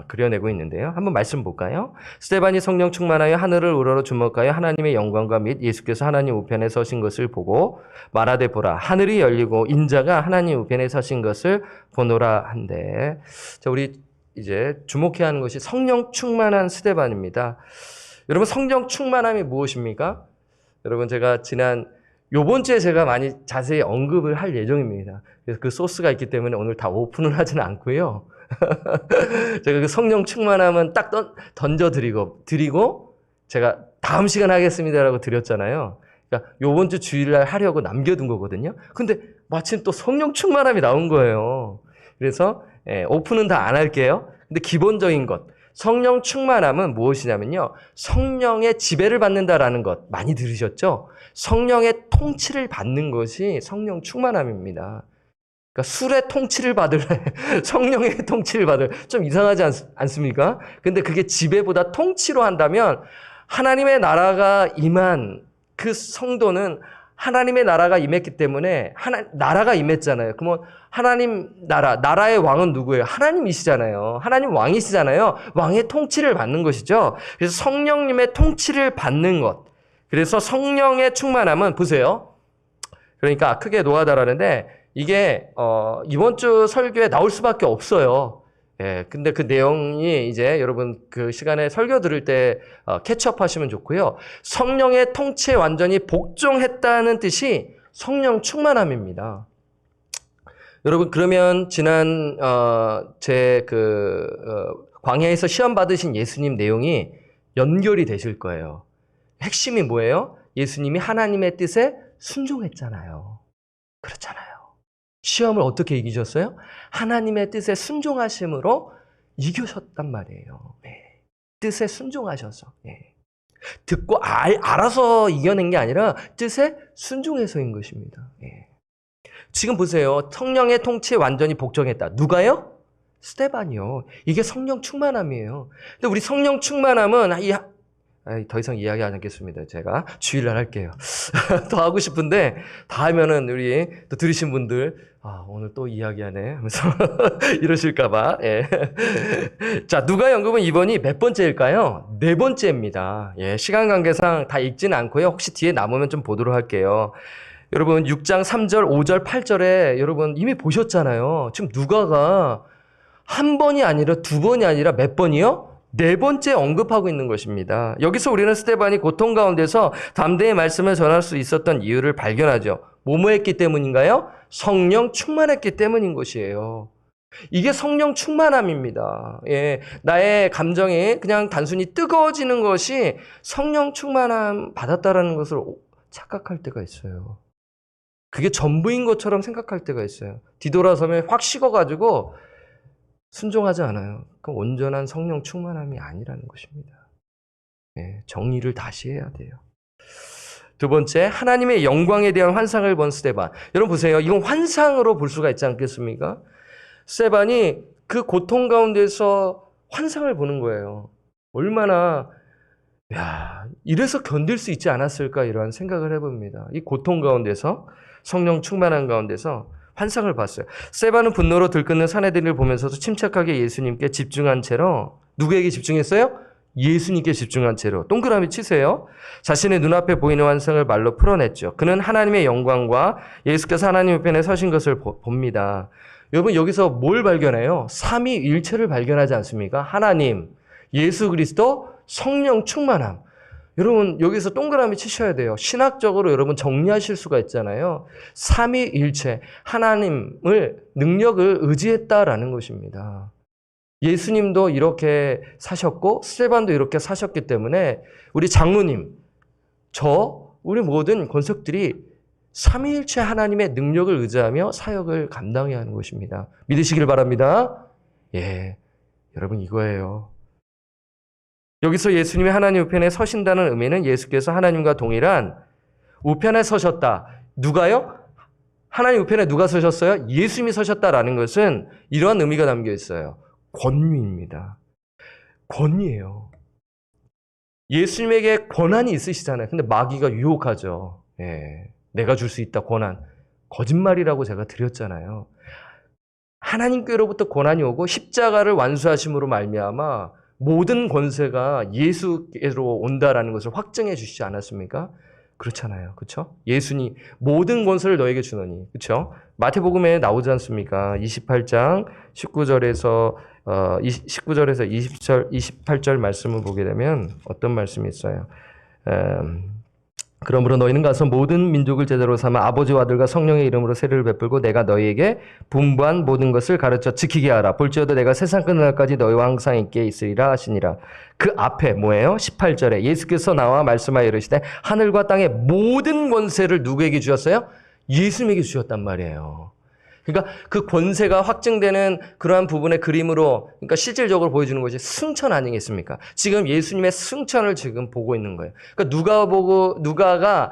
Speaker 1: 그려내고 있는데요. 한번 말씀 볼까요? 스데반이 성령 충만하여 하늘을 우러러 주목하여 하나님의 영광과 및 예수께서 하나님 우편에 서신 것을 보고 말하되 보라 하늘이 열리고 인자가 하나님 우편에 서신 것을 보노라 한데 자, 우리 이제 주목해야 하는 것이 성령 충만한 스데반입니다. 여러분 성령 충만함이 무엇입니까? 여러분 제가 요번 주에 제가 많이 자세히 언급을 할 예정입니다. 그래서 그 소스가 있기 때문에 오늘 다 오픈을 하지는 않고요. 제가 그 성령 충만함은 딱 드리고 제가 다음 시간 하겠습니다라고 드렸잖아요. 그러니까 요번 주 주일날 하려고 남겨둔 거거든요. 근데 마침 또 성령 충만함이 나온 거예요. 그래서 오픈은 다 안 할게요. 근데 기본적인 것, 성령 충만함은 무엇이냐면요. 성령의 지배를 받는다라는 것 많이 들으셨죠? 성령의 통치를 받는 것이 성령 충만함입니다. 그러니까 술의 통치를 받을래, 성령의 통치를 받을, 좀 이상하지 않습니까? 근데 그게 지배보다 통치로 한다면 하나님의 나라가 임한 그 성도는 하나님의 나라가 임했기 때문에 나라가 임했잖아요. 그러면 하나님 나라의 왕은 누구예요? 하나님이시잖아요. 하나님 왕이시잖아요. 왕의 통치를 받는 것이죠. 그래서 성령님의 통치를 받는 것. 그래서 성령의 충만함은 보세요. 그러니까 크게 노하다라는데 이게 이번 주 설교에 나올 수밖에 없어요. 예, 근데 그 내용이 이제 여러분 그 시간에 설교 들을 때 캐치업 하시면 좋고요. 성령의 통치에 완전히 복종했다는 뜻이 성령 충만함입니다. 여러분 그러면 지난 제 광야에서 시험 받으신 예수님 내용이 연결이 되실 거예요. 핵심이 뭐예요? 예수님이 하나님의 뜻에 순종했잖아요. 그렇잖아요. 시험을 어떻게 이기셨어요? 하나님의 뜻에 순종하심으로 이기셨단 말이에요. 네. 뜻에 순종하셔서. 네. 듣고 알아서 이겨낸 게 아니라 뜻에 순종해서인 것입니다. 네. 지금 보세요. 성령의 통치에 완전히 복종했다. 누가요? 스데반이요. 이게 성령 충만함이에요. 근데 우리 성령 충만함은 더 이상 이야기 안 하겠습니다. 제가 주일날 할게요. 더 하고 싶은데 다 하면은 우리 또 들으신 분들 오늘 또 이야기하네 하면서 이러실까봐. 예. 자, 누가 연금은 이번이 몇 번째일까요? 네 번째입니다. 예, 시간 관계상 다 읽지는 않고요. 혹시 뒤에 남으면 좀 보도록 할게요. 여러분 6장 3절, 5절, 8절에 여러분 이미 보셨잖아요. 지금 누가가 한 번이 아니라 두 번이 아니라 몇 번이요? 네 번째 언급하고 있는 것입니다. 여기서 우리는 스데반이 고통 가운데서 담대히 말씀을 전할 수 있었던 이유를 발견하죠. 뭐뭐했기 때문인가요? 성령 충만했기 때문인 것이에요. 이게 성령 충만함입니다. 예, 나의 감정이 그냥 단순히 뜨거워지는 것이 성령 충만함 받았다라는 것을 착각할 때가 있어요. 그게 전부인 것처럼 생각할 때가 있어요. 뒤돌아서면 확 식어가지고 순종하지 않아요. 그건 온전한 성령 충만함이 아니라는 것입니다. 예, 정리를 다시 해야 돼요. 두 번째, 하나님의 영광에 대한 환상을 본 스데반. 여러분 보세요. 이건 환상으로 볼 수가 있지 않겠습니까? 스데반이 그 고통 가운데서 환상을 보는 거예요. 얼마나 이래서 견딜 수 있지 않았을까 이러한 생각을 해봅니다. 이 고통 가운데서 성령 충만한 가운데서 환상을 봤어요. 스데반은 분노로 들끓는 사내들을 보면서도 침착하게 예수님께 집중한 채로 누구에게 집중했어요? 예수님께 집중한 채로 동그라미 치세요. 자신의 눈앞에 보이는 환상을 말로 풀어냈죠. 그는 하나님의 영광과 예수께서 하나님 우편에 서신 것을 봅니다. 여러분 여기서 뭘 발견해요? 삼위일체를 발견하지 않습니까? 하나님, 예수 그리스도, 성령 충만함. 여러분 여기서 동그라미 치셔야 돼요. 신학적으로 여러분 정리하실 수가 있잖아요. 삼위일체, 하나님을 능력을 의지했다라는 것입니다. 예수님도 이렇게 사셨고 스데반도 이렇게 사셨기 때문에 우리 장로님, 우리 모든 권석들이 삼위일체 하나님의 능력을 의지하며 사역을 감당해야 하는 것입니다. 믿으시길 바랍니다. 예, 여러분 이거예요. 여기서 예수님이 하나님 우편에 서신다는 의미는 예수께서 하나님과 동일한 우편에 서셨다. 누가요? 하나님 우편에 누가 서셨어요? 예수님이 서셨다라는 것은 이러한 의미가 담겨 있어요. 권위입니다. 권위예요. 예수님에게 권한이 있으시잖아요. 근데 마귀가 유혹하죠. 예, 내가 줄 수 있다, 권한. 거짓말이라고 제가 드렸잖아요. 하나님께로부터 권한이 오고 십자가를 완수하심으로 말미암아 모든 권세가 예수께로 온다라는 것을 확증해 주시지 않았습니까? 그렇잖아요. 그렇죠? 예수님 모든 권세를 너에게 주노니. 그렇죠? 마태복음에 나오지 않습니까? 28장 19절에서 28절 말씀을 보게 되면 어떤 말씀이 있어요? 그러므로 너희는 가서 모든 민족을 제자로 삼아 아버지와 아들과 성령의 이름으로 세례를 베풀고 내가 너희에게 분부한 모든 것을 가르쳐 지키게 하라. 볼지어도 내가 세상 끝날까지 너희와 항상 있게 있으리라 하시니라. 그 앞에 뭐예요? 18절에 예수께서 나와 말씀하여 이르시되 하늘과 땅의 모든 권세를 누구에게 주셨어요? 예수님에게 주셨단 말이에요. 그러니까 그 권세가 확증되는 그러한 부분의 그림으로, 그러니까 실질적으로 보여주는 것이 승천 아니겠습니까? 지금 예수님의 승천을 지금 보고 있는 거예요. 그러니까 누가가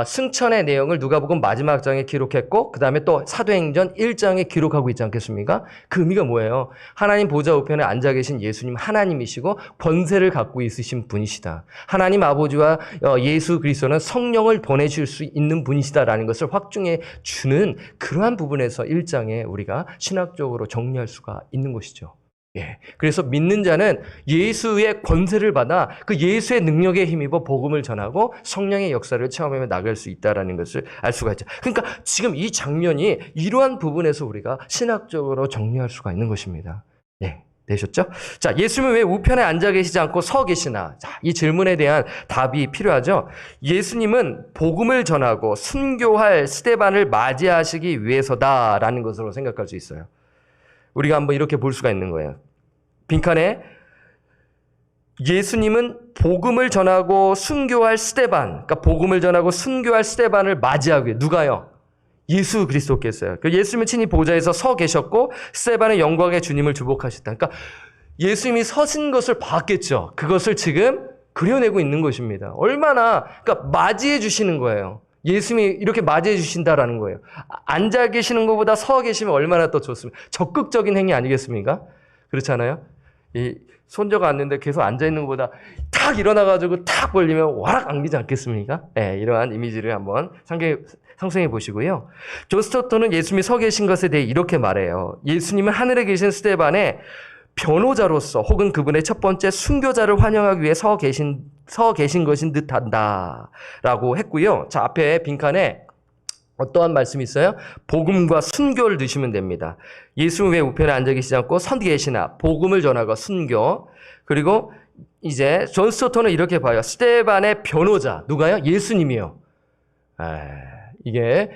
Speaker 1: 승천의 내용을 누가복음 마지막 장에 기록했고, 그 다음에 또 사도행전 1장에 기록하고 있지 않겠습니까? 그 의미가 뭐예요? 하나님 보좌 우편에 앉아 계신 예수님 하나님이시고 권세를 갖고 있으신 분이시다. 하나님 아버지와 예수 그리스도는 성령을 보내실 수 있는 분이시다라는 것을 확증해 주는 그러한 부분에서 1장에 우리가 신학적으로 정리할 수가 있는 것이죠. 예. 그래서 믿는 자는 예수의 권세를 받아 그 예수의 능력에 힘입어 복음을 전하고 성령의 역사를 체험하며 나갈 수 있다는 것을 알 수가 있죠. 그러니까 지금 이 장면이 이러한 부분에서 우리가 신학적으로 정리할 수가 있는 것입니다. 예. 되셨죠? 자, 예수님은 왜 우편에 앉아 계시지 않고 서 계시나? 자, 이 질문에 대한 답이 필요하죠. 예수님은 복음을 전하고 순교할 스데반을 맞이하시기 위해서다라는 것으로 생각할 수 있어요. 우리가 한번 이렇게 볼 수가 있는 거예요. 빈칸에 예수님은 복음을 전하고 순교할 스데반, 그러니까 복음을 전하고 순교할 스데반을 맞이하기 위해 누가요? 예수 그리스도께서요. 예수님은 친히 보좌에서 서 계셨고 스데반의 영광의 주님을 주목하셨다. 그러니까 예수님이 서신 것을 봤겠죠. 그것을 지금 그려내고 있는 것입니다. 얼마나 그러니까 맞이해 주시는 거예요. 예수님이 이렇게 맞이해 주신다라는 거예요. 앉아 계시는 것보다 서 계시면 얼마나 더 좋습니까? 적극적인 행위 아니겠습니까? 그렇지 않아요? 이 손자가 왔는데 계속 앉아 있는 것보다 탁 일어나가지고 탁 벌리면 와락 안기지 않겠습니까? 네, 이러한 이미지를 한번 상상해 보시고요. 존 스토트는 예수님이 서 계신 것에 대해 이렇게 말해요. 예수님은 하늘에 계신 스데반의 변호자로서 혹은 그분의 첫 번째 순교자를 환영하기 위해 서 계신 것인 듯한다 라고 했고요. 자, 앞에 빈칸에 어떠한 말씀이 있어요? 복음과 순교를 넣으시면 됩니다. 예수는 왜 우편에 앉아 계시지 않고 서 계시나? 복음을 전하고 순교. 그리고 이제 존 스토트는 이렇게 봐요. 스데반의 변호자. 누가요? 예수님이요. 이게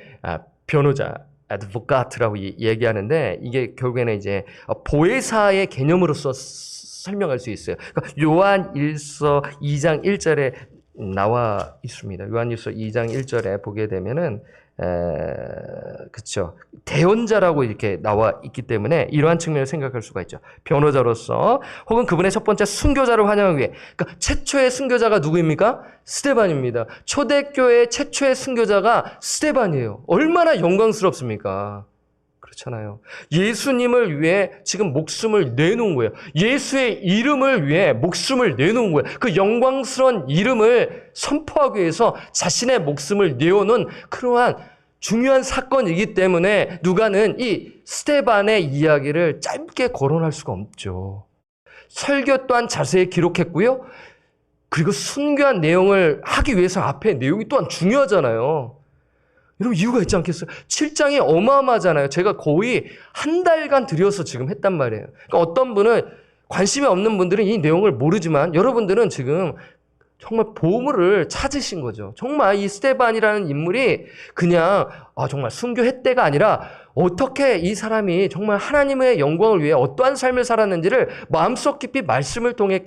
Speaker 1: 변호자. advocate라고 얘기하는데 이게 결국에는 이제 보혜사의 개념으로서 설명할 수 있어요. 그러니까 요한 1서 2장 1절에 나와 있습니다. 요한 1서 2장 1절에 보게 되면은 그쵸. 대언자라고 이렇게 나와 있기 때문에 이러한 측면을 생각할 수가 있죠. 변호자로서 혹은 그분의 첫 번째 순교자를 환영하기 위해. 그러니까 최초의 순교자가 누구입니까? 스데반입니다. 초대교회의 최초의 순교자가 스데반이에요. 얼마나 영광스럽습니까? 그렇잖아요. 예수님을 위해 지금 목숨을 내놓은 거예요. 예수의 이름을 위해 목숨을 내놓은 거예요. 그 영광스러운 이름을 선포하기 위해서 자신의 목숨을 내어놓은 그러한 중요한 사건이기 때문에 누가는 이 스데반의 이야기를 짧게 거론할 수가 없죠. 설교 또한 자세히 기록했고요. 그리고 순교한 내용을 하기 위해서 앞에 내용이 또한 중요하잖아요. 여러분 이유가 있지 않겠어요? 7장이 어마어마하잖아요. 제가 거의 한 달간 들여서 지금 했단 말이에요. 그러니까 어떤 분은 관심이 없는 분들은 이 내용을 모르지만 여러분들은 지금 정말 보물을 찾으신 거죠. 정말 이 스데반이라는 인물이 그냥 정말 순교했대가 아니라 어떻게 이 사람이 정말 하나님의 영광을 위해 어떠한 삶을 살았는지를 마음속 깊이 말씀을 통해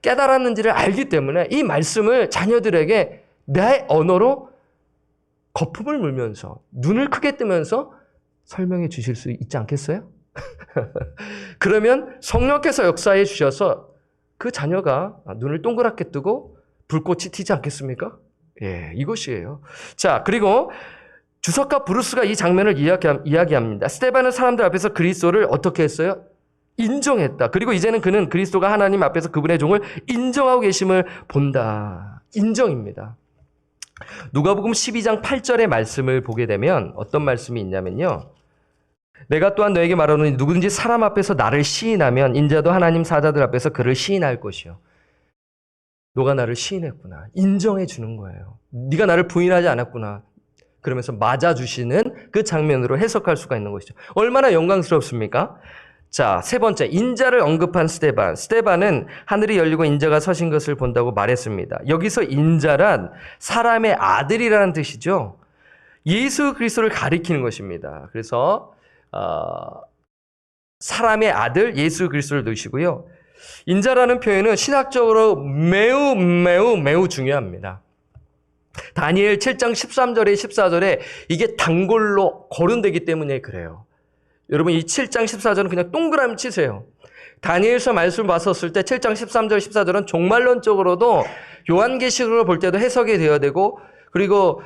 Speaker 1: 깨달았는지를 알기 때문에 이 말씀을 자녀들에게 내 언어로 거품을 물면서 눈을 크게 뜨면서 설명해 주실 수 있지 않겠어요? 그러면 성령께서 역사해 주셔서 그 자녀가 눈을 동그랗게 뜨고 불꽃이 튀지 않겠습니까? 예, 이것이에요. 자, 그리고 주석가 브루스가 이 장면을 이야기합니다. 스데반은 사람들 앞에서 그리스도를 어떻게 했어요? 인정했다. 그리고 이제는 그는 그리스도가 하나님 앞에서 그분의 종을 인정하고 계심을 본다. 인정입니다. 누가복음 12장 8절의 말씀을 보게 되면 어떤 말씀이 있냐면요. 내가 또한 너에게 말하노니 누구든지 사람 앞에서 나를 시인하면 인자도 하나님 사자들 앞에서 그를 시인할 것이요. 너가 나를 시인했구나. 인정해 주는 거예요. 네가 나를 부인하지 않았구나. 그러면서 맞아주시는 그 장면으로 해석할 수가 있는 것이죠. 얼마나 영광스럽습니까? 자, 세 번째, 인자를 언급한 스데반. 스데반은 하늘이 열리고 인자가 서신 것을 본다고 말했습니다. 여기서 인자란 사람의 아들이라는 뜻이죠. 예수 그리스도를 가리키는 것입니다. 그래서 사람의 아들 예수 그리스도를 넣으시고요. 인자라는 표현은 신학적으로 매우 중요합니다. 다니엘 7장 13절에 14절에 이게 단골로 거론되기 때문에 그래요. 여러분 이 7장 14절은 그냥 동그라미 치세요. 다니엘서 말씀을 봤었을 때 7장 13절 14절은 종말론적으로도 요한계시록을 볼 때도 해석이 되어야 되고 그리고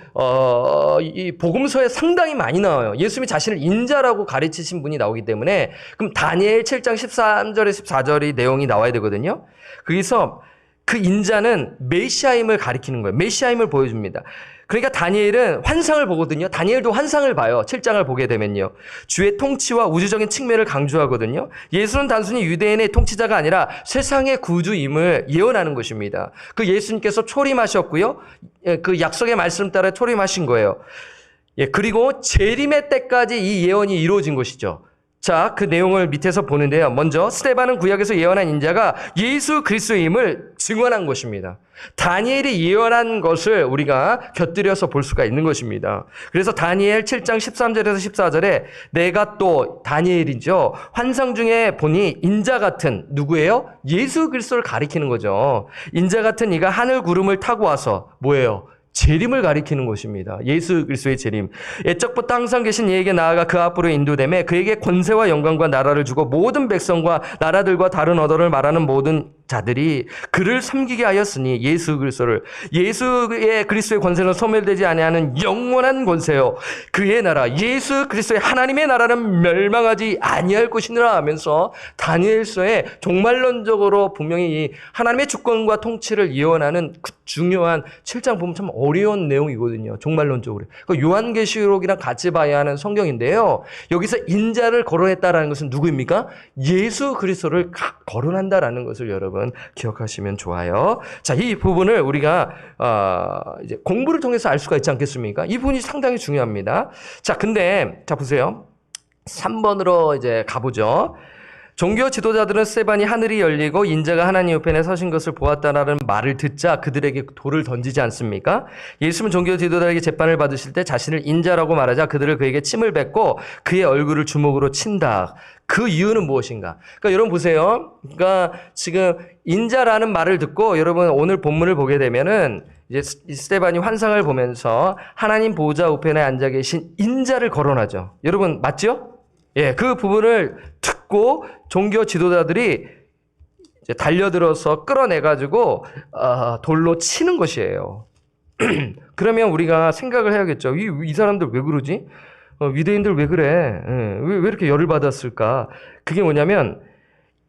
Speaker 1: 이 복음서에 상당히 많이 나와요. 예수님이 자신을 인자라고 가르치신 분이 나오기 때문에 그럼 다니엘 7장 13절에 14절의 내용이 나와야 되거든요. 그래서 그 인자는 메시아임을 가리키는 거예요. 메시아임을 보여줍니다. 그러니까 다니엘은 환상을 보거든요. 다니엘도 환상을 봐요. 7장을 보게 되면요. 주의 통치와 우주적인 측면을 강조하거든요. 예수는 단순히 유대인의 통치자가 아니라 세상의 구주임을 예언하는 것입니다. 그 예수님께서 초림하셨고요. 그 약속의 말씀 따라 초림하신 거예요. 그리고 재림의 때까지 이 예언이 이루어진 것이죠. 자, 그 내용을 밑에서 보는데요. 먼저 스데반은 구약에서 예언한 인자가 예수 그리스도임을 증언한 것입니다. 다니엘이 예언한 것을 우리가 곁들여서 볼 수가 있는 것입니다. 그래서 다니엘 7장 13절에서 14절에 내가 또 다니엘이죠. 환상 중에 보니 인자 같은 누구예요? 예수 그리스도를 가리키는 거죠. 인자 같은 이가 하늘 구름을 타고 와서 뭐예요? 재림을 가리키는 것입니다. 예수 그리스도의 재림. 옛적부터 항상 계신 이에게 나아가 그 앞으로 인도되매 그에게 권세와 영광과 나라를 주고 모든 백성과 나라들과 다른 언어를 말하는 모든 자들이 그를 섬기게 하였으니 예수 그리스도를 예수의 그리스도의 권세는 소멸되지 아니하는 영원한 권세요. 그의 나라 예수 그리스도의 하나님의 나라는 멸망하지 아니할 것이니라 하면서 다니엘서에 종말론적으로 분명히 하나님의 주권과 통치를 예언하는 그 중요한 7장 보면 참 어려운 내용이거든요. 종말론적으로. 그러니까 요한계시록이랑 같이 봐야 하는 성경인데요. 여기서 인자를 거론했다라는 것은 누구입니까? 예수 그리스도를 거론한다라는 것을 여러분 기억하시면 좋아요. 자, 이 부분을 우리가 이제 공부를 통해서 알 수가 있지 않겠습니까? 이 부분이 상당히 중요합니다. 자, 근데 자 보세요. 3번으로 이제 가보죠. 종교 지도자들은 스데반이 하늘이 열리고 인자가 하나님 우편에 서신 것을 보았다라는 말을 듣자 그들에게 돌을 던지지 않습니까? 예수는 종교 지도자에게 재판을 받으실 때 자신을 인자라고 말하자 그들을 그에게 침을 뱉고 그의 얼굴을 주먹으로 친다. 그 이유는 무엇인가? 그러니까 여러분 보세요. 그러니까 지금 인자라는 말을 듣고 여러분 오늘 본문을 보게 되면은 이제 스데반이 환상을 보면서 하나님 보좌 우편에 앉아 계신 인자를 거론하죠. 여러분 맞죠? 예, 그 부분을 듣고 종교 지도자들이 이제 달려들어서 끌어내가지고 돌로 치는 것이에요. 그러면 우리가 생각을 해야겠죠. 이 사람들 왜 그러지? 유대인들 왜 그래? 왜 이렇게 열을 받았을까? 그게 뭐냐면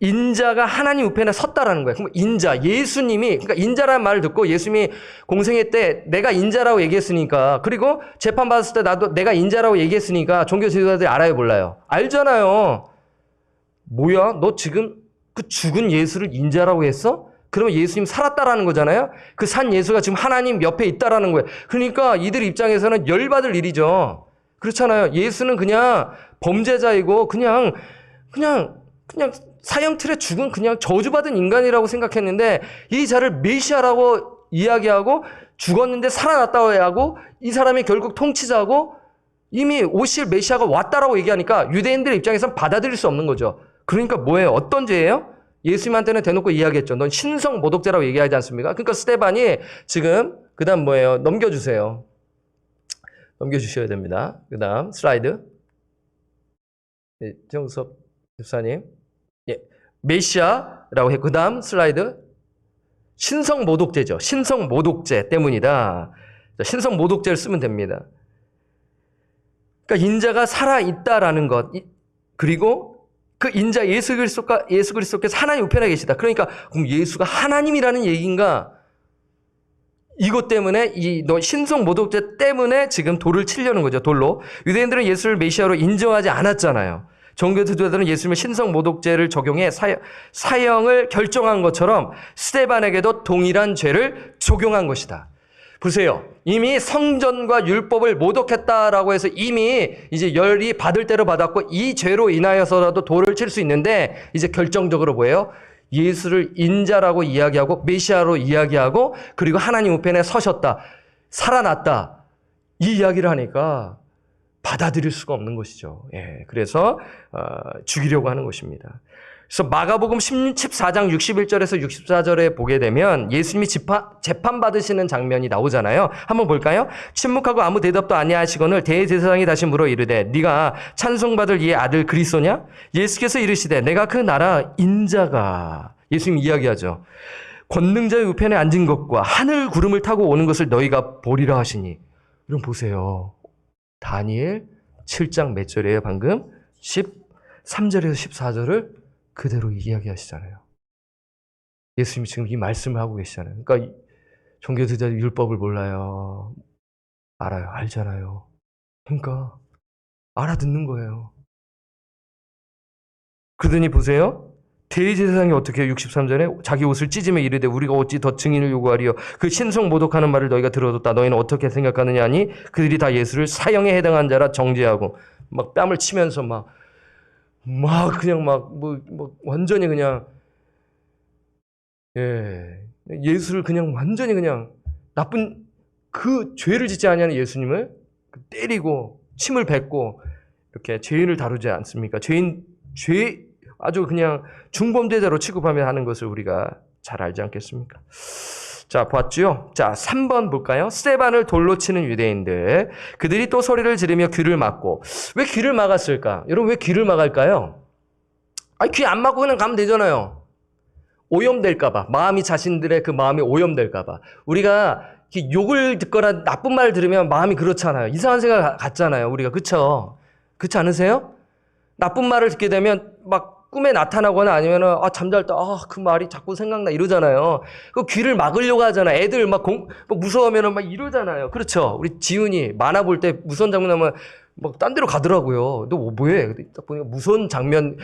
Speaker 1: 인자가 하나님 우편에 섰다라는 거예요. 그럼 인자, 예수님이, 그러니까 인자라는 말을 듣고 예수님이 공생애 때 내가 인자라고 얘기했으니까, 그리고 재판받았을 때 나도 내가 인자라고 얘기했으니까 종교 지도자들이 알아요, 몰라요? 알잖아요. 뭐야? 너 지금 그 죽은 예수를 인자라고 했어? 그러면 예수님 살았다라는 거잖아요? 그 산 예수가 지금 하나님 옆에 있다라는 거예요. 그러니까 이들 입장에서는 열받을 일이죠. 그렇잖아요. 예수는 그냥 범죄자이고, 그냥 사형틀에 죽은 그냥 저주받은 인간이라고 생각했는데 이 자를 메시아라고 이야기하고 죽었는데 살아났다고 하고 이 사람이 결국 통치자고 이미 오실 메시아가 왔다라고 얘기하니까 유대인들 입장에서는 받아들일 수 없는 거죠. 그러니까 뭐예요? 어떤 죄예요? 예수님한테는 대놓고 이야기했죠. 넌 신성 모독죄라고 얘기하지 않습니까? 그러니까 스데반이 지금 그 다음 뭐예요? 넘겨주세요. 넘겨주셔야 됩니다. 그 다음 슬라이드. 네, 정섭 집사님. 예, 메시아라고 했고, 그 다음 슬라이드. 신성 모독죄죠. 신성 모독죄 때문이다. 신성 모독죄를 쓰면 됩니다. 그러니까 인자가 살아있다라는 것, 그리고 그 인자 예수 그리스도께서 하나님 우편에 계시다. 그러니까 그럼 예수가 하나님이라는 얘기인가? 이것 때문에 너 신성 모독죄 때문에 지금 돌을 치려는 거죠. 돌로. 유대인들은 예수를 메시아로 인정하지 않았잖아요. 종교 지도자들은 예수님의 신성 모독죄를 적용해 사형을 결정한 것처럼 스데반에게도 동일한 죄를 적용한 것이다. 보세요. 이미 성전과 율법을 모독했다라고 해서 이미 이제 열이 받을 대로 받았고 이 죄로 인하여서라도 돌을 칠 수 있는데 이제 결정적으로 뭐예요? 예수를 인자라고 이야기하고 메시아로 이야기하고 그리고 하나님 우편에 서셨다. 살아났다. 이 이야기를 하니까 받아들일 수가 없는 것이죠. 예, 그래서 죽이려고 하는 것입니다. 그래서 마가복음 14장 61절에서 64절에 보게 되면 예수님이 재판받으시는 장면이 나오잖아요. 한번 볼까요? 침묵하고 아무 대답도 아니하시거늘 대제사장이 다시 물어 이르되 네가 찬송받을 이의 아들 그리스도냐? 예수께서 이르시되 내가 그 나라 인자가, 예수님 이야기하죠. 권능자의 우편에 앉은 것과 하늘 구름을 타고 오는 것을 너희가 보리라 하시니. 여러분 보세요. 다니엘 7장 몇 절이에요? 방금 13절에서 14절을 그대로 이야기하시잖아요. 예수님이 지금 이 말씀을 하고 계시잖아요. 그러니까 종교지도자들이 율법을 몰라요. 알아요. 알잖아요. 그러니까 알아듣는 거예요. 그러더니 보세요. 대제사장이 어떻게 해요? 63절에 자기 옷을 찢으며 이르되 우리가 어찌 더 증인을 요구하리요? 그 신성 모독하는 말을 너희가 들어뒀다. 너희는 어떻게 생각하느냐 하니 그들이 다 예수를 사형에 해당한 자라 정죄하고 막 뺨을 치면서 막 그냥 완전히 그냥, 예수를 그냥 완전히 그냥 나쁜 그 죄를 짓지 아니하는 예수님을 때리고 침을 뱉고 이렇게 죄인을 다루지 않습니까? 아주 그냥 중범죄자로 취급하며 하는 것을 우리가 잘 알지 않겠습니까? 자, 봤죠? 자, 3번 볼까요? 스데반을 돌로 치는 유대인들. 그들이 또 소리를 지르며 귀를 막고. 왜 귀를 막았을까? 여러분, 왜 귀를 막을까요? 귀 안 막고 그냥 가면 되잖아요. 오염될까봐. 자신들의 그 마음이 오염될까봐. 우리가 욕을 듣거나 나쁜 말을 들으면 마음이 그렇잖아요. 이상한 생각 같잖아요. 우리가. 그쵸? 그렇지 않으세요? 나쁜 말을 듣게 되면 꿈에 나타나거나 아니면은 잠잘 때 그 말이 자꾸 생각나 이러잖아요. 그 귀를 막으려고 하잖아요. 애들 무서우면은 이러잖아요. 그렇죠? 우리 지훈이 만화 볼 때 무서운 장면 나면 딴 데로 가더라고요. 너 뭐해? 딱 보니까 무서운 장면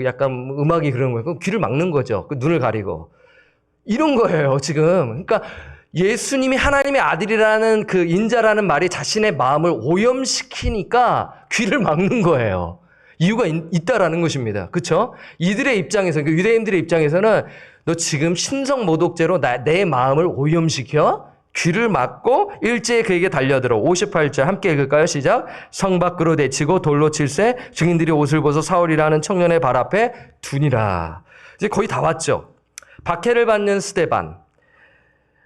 Speaker 1: 약간 음악이 그런 거예요. 그럼 귀를 막는 거죠. 눈을 가리고. 이런 거예요, 지금. 그러니까 예수님이 하나님의 아들이라는 그 인자라는 말이 자신의 마음을 오염시키니까 귀를 막는 거예요. 이유가 있다라는 것입니다. 그렇죠? 이들의 입장에서, 유대인들의 입장에서는 너 지금 신성 모독죄로 내 마음을 오염시켜 귀를 막고 일제히 그에게 달려들어. 58절 함께 읽을까요? 시작. 성 밖으로 내치고 돌로 칠세 증인들이 옷을 벗어 사울이라는 청년의 발 앞에 두니라. 이제 거의 다 왔죠. 박해를 받는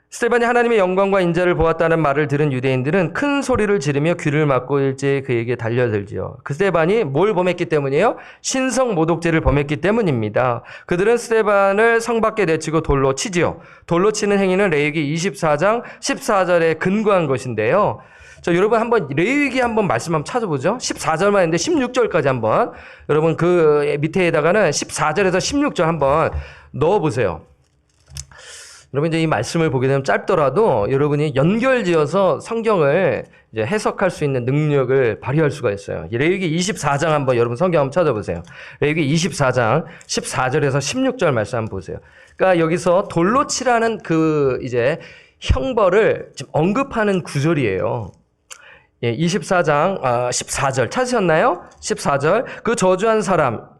Speaker 1: 스데반이 하나님의 영광과 인자를 보았다는 말을 들은 유대인들은 큰 소리를 지르며 귀를 막고 일제히 그에게 달려들지요. 그 스데반이 뭘 범했기 때문이에요? 신성 모독죄를 범했기 때문입니다. 그들은 스데반을 성 밖에 내치고 돌로 치지요. 돌로 치는 행위는 레위기 24장 14절에 근거한 것인데요. 여러분 한번 레위기 한번 말씀 한번 찾아보죠. 14절만 했는데 16절까지 한번 여러분 그 밑에다가는 14절에서 16절 한번 넣어보세요. 여러분 이제 이 말씀을 보게 되면 짧더라도 여러분이 연결지어서 성경을 이제 해석할 수 있는 능력을 발휘할 수가 있어요. 레위기 24장 한번 여러분 성경 한번 찾아보세요. 레위기 24장 14절에서 16절 말씀 한번 보세요. 그러니까 여기서 돌로 치라는 그 이제 형벌을 지금 언급하는 구절이에요. 24장 14절 찾으셨나요? 14절 그 저주한 사람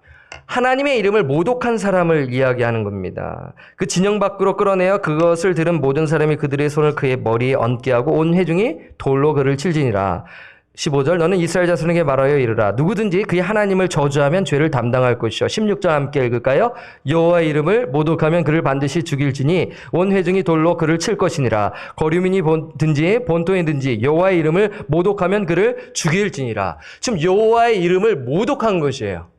Speaker 1: 하나님의 이름을 모독한 사람을 이야기하는 겁니다. 그 진영 밖으로 끌어내어 그것을 들은 모든 사람이 그들의 손을 그의 머리에 얹게 하고 온 회중이 돌로 그를 칠지니라. 15절 너는 이스라엘 자손에게 말하여 이르라. 누구든지 그의 하나님을 저주하면 죄를 담당할 것이요. 16절 함께 읽을까요? 여호와의 이름을 모독하면 그를 반드시 죽일지니 온 회중이 돌로 그를 칠 것이니라. 거류민이든지 본토이든지 여호와의 이름을 모독하면 그를 죽일지니라. 지금 여호와의 이름을 모독한 것이에요.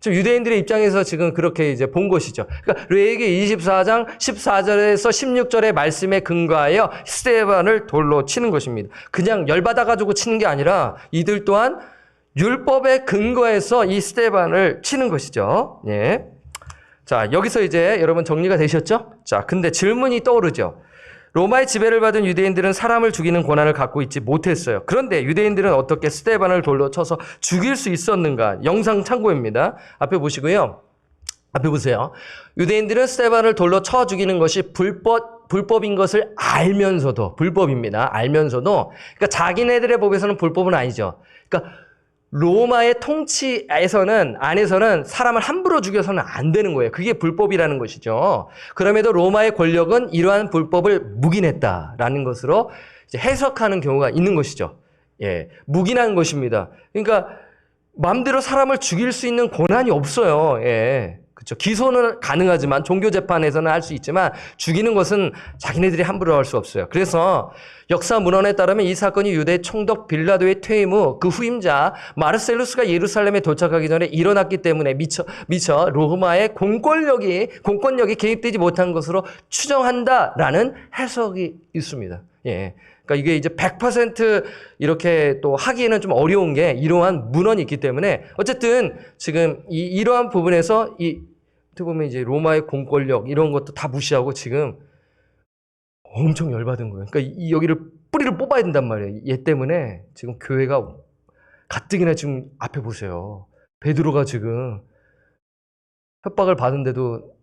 Speaker 1: 지금 유대인들의 입장에서 지금 그렇게 이제 본 것이죠. 그러니까 레위기 24장 14절에서 16절의 말씀에 근거하여 스데반을 돌로 치는 것입니다. 그냥 열받아가지고 치는 게 아니라 이들 또한 율법에 근거해서 이 스데반을 치는 것이죠. 예. 자, 여기서 이제 여러분 정리가 되셨죠? 자, 근데 질문이 떠오르죠. 로마의 지배를 받은 유대인들은 사람을 죽이는 권한을 갖고 있지 못했어요. 그런데 유대인들은 어떻게 스데반을 돌로 쳐서 죽일 수 있었는가? 영상 참고입니다. 앞에 보시고요. 앞에 보세요. 유대인들은 스데반을 돌로 쳐 죽이는 것이 불법인 것을 알면서도, 불법입니다. 알면서도, 그러니까 자기네들의 법에서는 불법은 아니죠. 그러니까 로마의 안에서는 사람을 함부로 죽여서는 안 되는 거예요. 그게 불법이라는 것이죠. 그럼에도 로마의 권력은 이러한 불법을 묵인했다라는 것으로 이제 해석하는 경우가 있는 것이죠. 예, 묵인한 것입니다. 그러니까 마음대로 사람을 죽일 수 있는 권한이 없어요. 예, 그렇죠. 기소는 가능하지만 종교 재판에서는 할 수 있지만 죽이는 것은 자기네들이 함부로 할 수 없어요. 그래서 역사 문헌에 따르면 이 사건이 유대 총독 빌라도의 퇴임 후 그 후임자 마르셀루스가 예루살렘에 도착하기 전에 일어났기 때문에 미처 로마의 공권력이 개입되지 못한 것으로 추정한다라는 해석이 있습니다. 예. 그러니까 이게 이제 100% 이렇게 또 하기에는 좀 어려운 게 이러한 문헌이 있기 때문에 어쨌든 지금 이러한 부분에서 어떻게 보면 이제 로마의 공권력 이런 것도 다 무시하고 지금 엄청 열받은 거예요. 그러니까 여기를 뿌리를 뽑아야 된단 말이에요. 얘 때문에 지금 교회가 가뜩이나 지금 앞에 보세요. 베드로가 지금 협박을 받은데도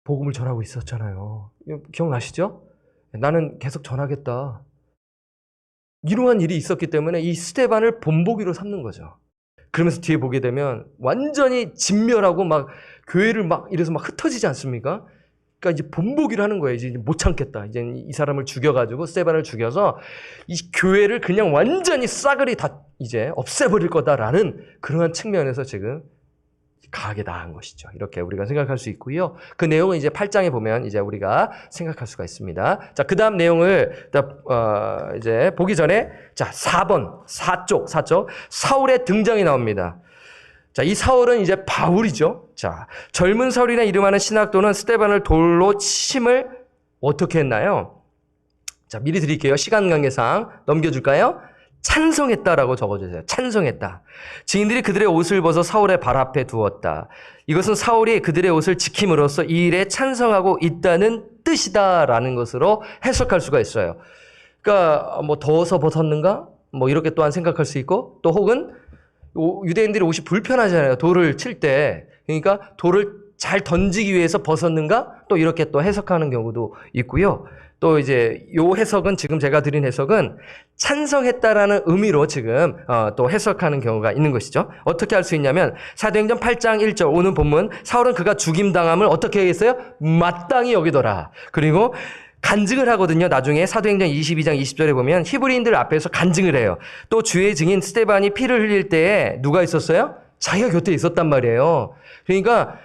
Speaker 1: 복음을 전하고 있었잖아요. 기억나시죠? 나는 계속 전하겠다. 이러한 일이 있었기 때문에 이 스데반을 본보기로 삼는 거죠. 그러면서 뒤에 보게 되면 완전히 진멸하고 막 교회를 막 이래서 막 흩어지지 않습니까? 그러니까 이제 본보기를 하는 거예요. 이제 못 참겠다. 이제 이 사람을 죽여가지고 스데반을 죽여서 이 교회를 그냥 완전히 싸그리 다 이제 없애버릴 거다라는 그러한 측면에서 지금 강하게 나간 것이죠. 이렇게 우리가 생각할 수 있고요. 그 내용은 이제 8장에 보면 이제 우리가 생각할 수가 있습니다. 자, 그 다음 내용을 이제 보기 전에 자, 4쪽 사울의 등장이 나옵니다. 자, 이 사울은 이제 바울이죠. 자, 젊은 사울이라 이름하는 신학도는 스데반을 돌로 침을 어떻게 했나요? 자, 미리 드릴게요. 시간 관계상 넘겨줄까요? 찬성했다라고 적어주세요. 찬성했다. 증인들이 그들의 옷을 벗어 사울의 발 앞에 두었다. 이것은 사울이 그들의 옷을 지킴으로써 이 일에 찬성하고 있다는 뜻이다라는 것으로 해석할 수가 있어요. 그러니까 뭐 더워서 벗었는가? 뭐 이렇게 또한 생각할 수 있고 또 혹은 유대인들이 옷이 불편하잖아요. 돌을 칠 때. 그러니까 돌을 잘 던지기 위해서 벗었는가? 또 이렇게 또 해석하는 경우도 있고요. 또 이제 요 해석은 지금 제가 드린 해석은 찬성했다라는 의미로 지금 또 해석하는 경우가 있는 것이죠. 어떻게 할 수 있냐면 사도행전 8장 1절 오는 본문 사울은 그가 죽임당함을 어떻게 했어요? 마땅히 여기더라. 그리고 간증을 하거든요. 나중에 사도행전 22장 20절에 보면 히브리인들 앞에서 간증을 해요. 또 주의 증인 스데반이 피를 흘릴 때에 누가 있었어요? 자기가 곁에 있었단 말이에요. 그러니까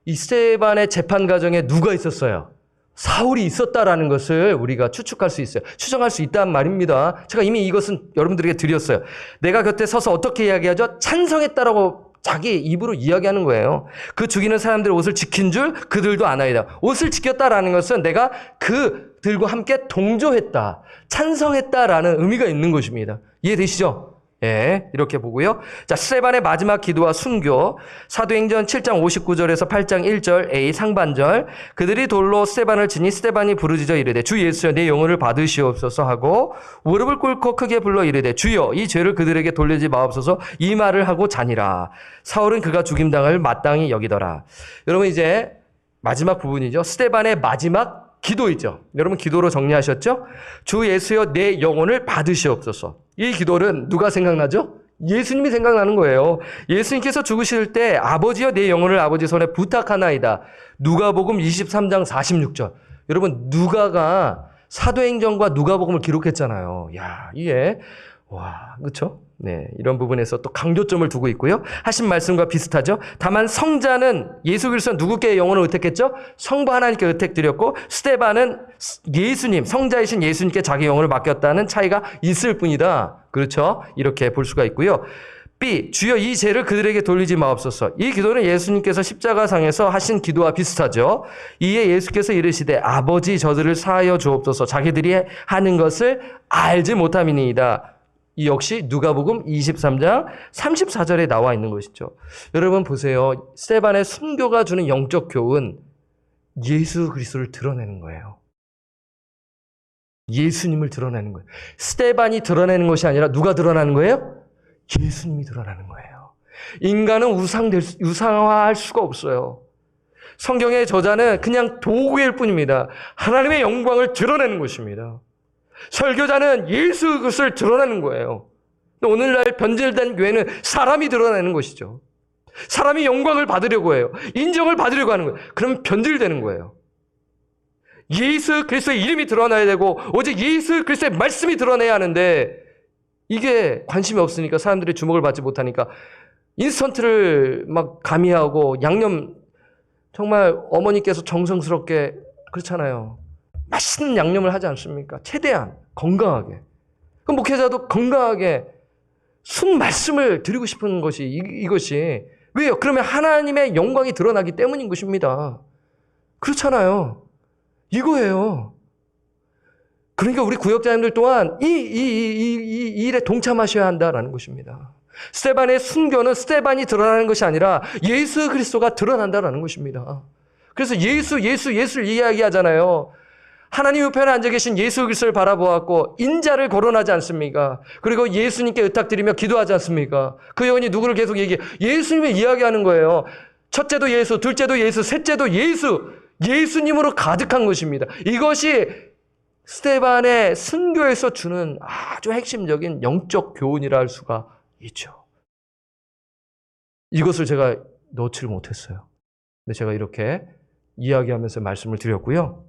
Speaker 1: 이 스데반의 재판 과정에 누가 있었어요? 사울이 있었다라는 것을 우리가 추측할 수 있어요. 추정할 수 있단 말입니다. 제가 이미 이것은 여러분들에게 드렸어요. 내가 곁에 서서 어떻게 이야기하죠? 찬성했다라고 자기 입으로 이야기하는 거예요. 그 죽이는 사람들의 옷을 지킨 줄 그들도 아나이다. 옷을 지켰다라는 것은 내가 그들과 함께 동조했다, 찬성했다라는 의미가 있는 것입니다. 이해되시죠? 예, 이렇게 보고요. 자, 스데반의 마지막 기도와 순교. 사도행전 7장 59절에서 8장 1절 A 상반절. 그들이 돌로 스데반을 치니 스데반이 부르짖어 이르되 주 예수여 내 영혼을 받으시옵소서 하고 무릎을 꿇고 크게 불러 이르되 주여 이 죄를 그들에게 돌리지 마옵소서 이 말을 하고 자니라. 사울은 그가 죽임당을 마땅히 여기더라. 여러분 이제 마지막 부분이죠. 스데반의 마지막 기도이죠. 여러분 기도로 정리하셨죠? 주 예수여 내 영혼을 받으시옵소서. 이 기도는 누가 생각나죠? 예수님이 생각나는 거예요. 예수님께서 죽으실 때 아버지여 내 영혼을 아버지 손에 부탁하나이다. 누가복음 23장 46절. 여러분 누가가 사도행전과 누가복음을 기록했잖아요. 야, 이게 와, 그렇죠? 네, 이런 부분에서 또 강조점을 두고 있고요. 하신 말씀과 비슷하죠. 다만 성자는 예수 그리스도는 누구께 영혼을 의택했죠? 성부 하나님께 의택드렸고 스데반은 예수님, 성자이신 예수님께 자기 영혼을 맡겼다는 차이가 있을 뿐이다. 그렇죠? 이렇게 볼 수가 있고요. B. 주여 이 죄를 그들에게 돌리지 마옵소서. 이 기도는 예수님께서 십자가상에서 하신 기도와 비슷하죠. 이에 예수께서 이르시되 아버지 저들을 사하여 주옵소서. 자기들이 하는 것을 알지 못함이니이다. 이 역시 누가복음 23장 34절에 나와 있는 것이죠. 여러분 보세요. 스데반의 순교가 주는 영적 교훈, 예수 그리스도를 드러내는 거예요. 예수님을 드러내는 거예요. 스데반이 드러내는 것이 아니라 누가 드러나는 거예요? 예수님이 드러나는 거예요. 인간은 우상화할 수가 없어요. 성경의 저자는 그냥 도구일 뿐입니다. 하나님의 영광을 드러내는 것입니다. 설교자는 예수 그리스도를 드러내는 거예요. 오늘날 변질된 교회는 사람이 드러내는 것이죠. 사람이 영광을 받으려고 해요. 인정을 받으려고 하는 거예요. 그럼 변질되는 거예요. 예수 그리스도의 이름이 드러나야 되고 오직 예수 그리스도의 말씀이 드러내야 하는데 이게 관심이 없으니까 사람들이 주목을 받지 못하니까 인스턴트를 막 가미하고 양념 정말 어머니께서 정성스럽게 그렇잖아요. 맛있는 양념을 하지 않습니까? 최대한 건강하게. 그 목회자도 건강하게 순 말씀을 드리고 싶은 것이 이것이 왜요? 그러면 하나님의 영광이 드러나기 때문인 것입니다. 그렇잖아요. 이거예요. 그러니까 우리 구역자님들 또한 이 일에 동참하셔야 한다라는 것입니다. 스데반의 순교는 스데반이 드러나는 것이 아니라 예수 그리스도가 드러난다라는 것입니다. 그래서 예수를 이야기하잖아요. 하나님 우편에 앉아 계신 예수 그리스도를 바라보았고 인자를 거론하지 않습니까? 그리고 예수님께 의탁드리며 기도하지 않습니까? 그 여인이 누구를 계속 예수님을 이야기하는 거예요. 첫째도 예수, 둘째도 예수, 셋째도 예수님으로 가득한 것입니다. 이것이 스데반의 순교에서 주는 아주 핵심적인 영적 교훈이라 할 수가 있죠. 이것을 제가 놓지를 못했어요. 근데 제가 이렇게 이야기하면서 말씀을 드렸고요.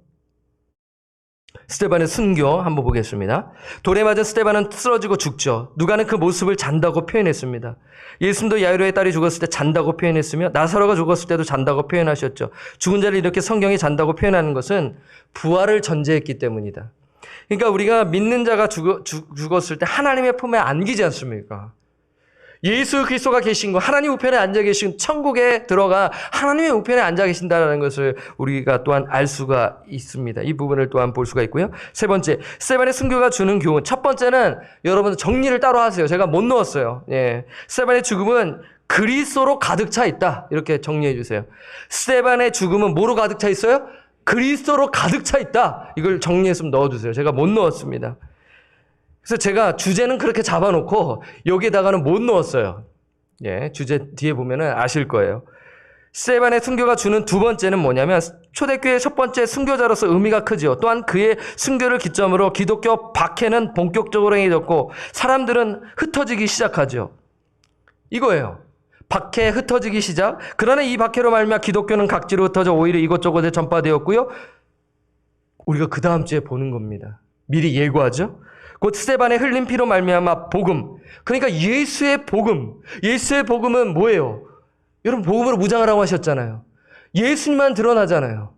Speaker 1: 스데반의 순교 한번 보겠습니다. 돌에 맞은 스데반은 쓰러지고 죽죠. 누가는 그 모습을 잔다고 표현했습니다. 예수님도 야이로의 딸이 죽었을 때 잔다고 표현했으며 나사로가 죽었을 때도 잔다고 표현하셨죠. 죽은 자를 이렇게 성경이 잔다고 표현하는 것은 부활을 전제했기 때문이다. 그러니까 우리가 믿는 자가 죽었을 때 하나님의 품에 안기지 않습니까? 예수 그리스도가 계신 거, 하나님 우편에 앉아 계신 천국에 들어가 하나님의 우편에 앉아 계신다는 것을 우리가 또한 알 수가 있습니다. 이 부분을 또한 볼 수가 있고요. 세 번째, 스데반의 순교가 주는 교훈. 첫 번째는 여러분 정리를 따로 하세요. 제가 못 넣었어요. 예. 스데반의 죽음은 그리스도로 가득 차 있다. 이렇게 정리해 주세요. 스데반의 죽음은 뭐로 가득 차 있어요? 그리스도로 가득 차 있다. 이걸 정리해서 넣어주세요. 제가 못 넣었습니다. 그래서 제가 주제는 그렇게 잡아놓고 여기에다가는 못 넣었어요. 예, 주제 뒤에 보면은 아실 거예요. 스데반의 순교가 주는 두 번째는 뭐냐면 초대교회의 첫 번째 순교자로서 의미가 크죠. 또한 그의 순교를 기점으로 기독교 박해는 본격적으로 행해졌고 사람들은 흩어지기 시작하죠. 이거예요. 박해 흩어지기 시작. 그러나 이 박해로 말미암아 기독교는 각지로 흩어져 오히려 이곳저곳에 전파되었고요. 우리가 그 다음 주에 보는 겁니다. 미리 예고하죠. 곧 스데반의 흘린 피로 말미암아 복음. 그러니까 예수의 복음은 뭐예요? 여러분 복음으로 무장하라고 하셨잖아요. 예수님만 드러나잖아요.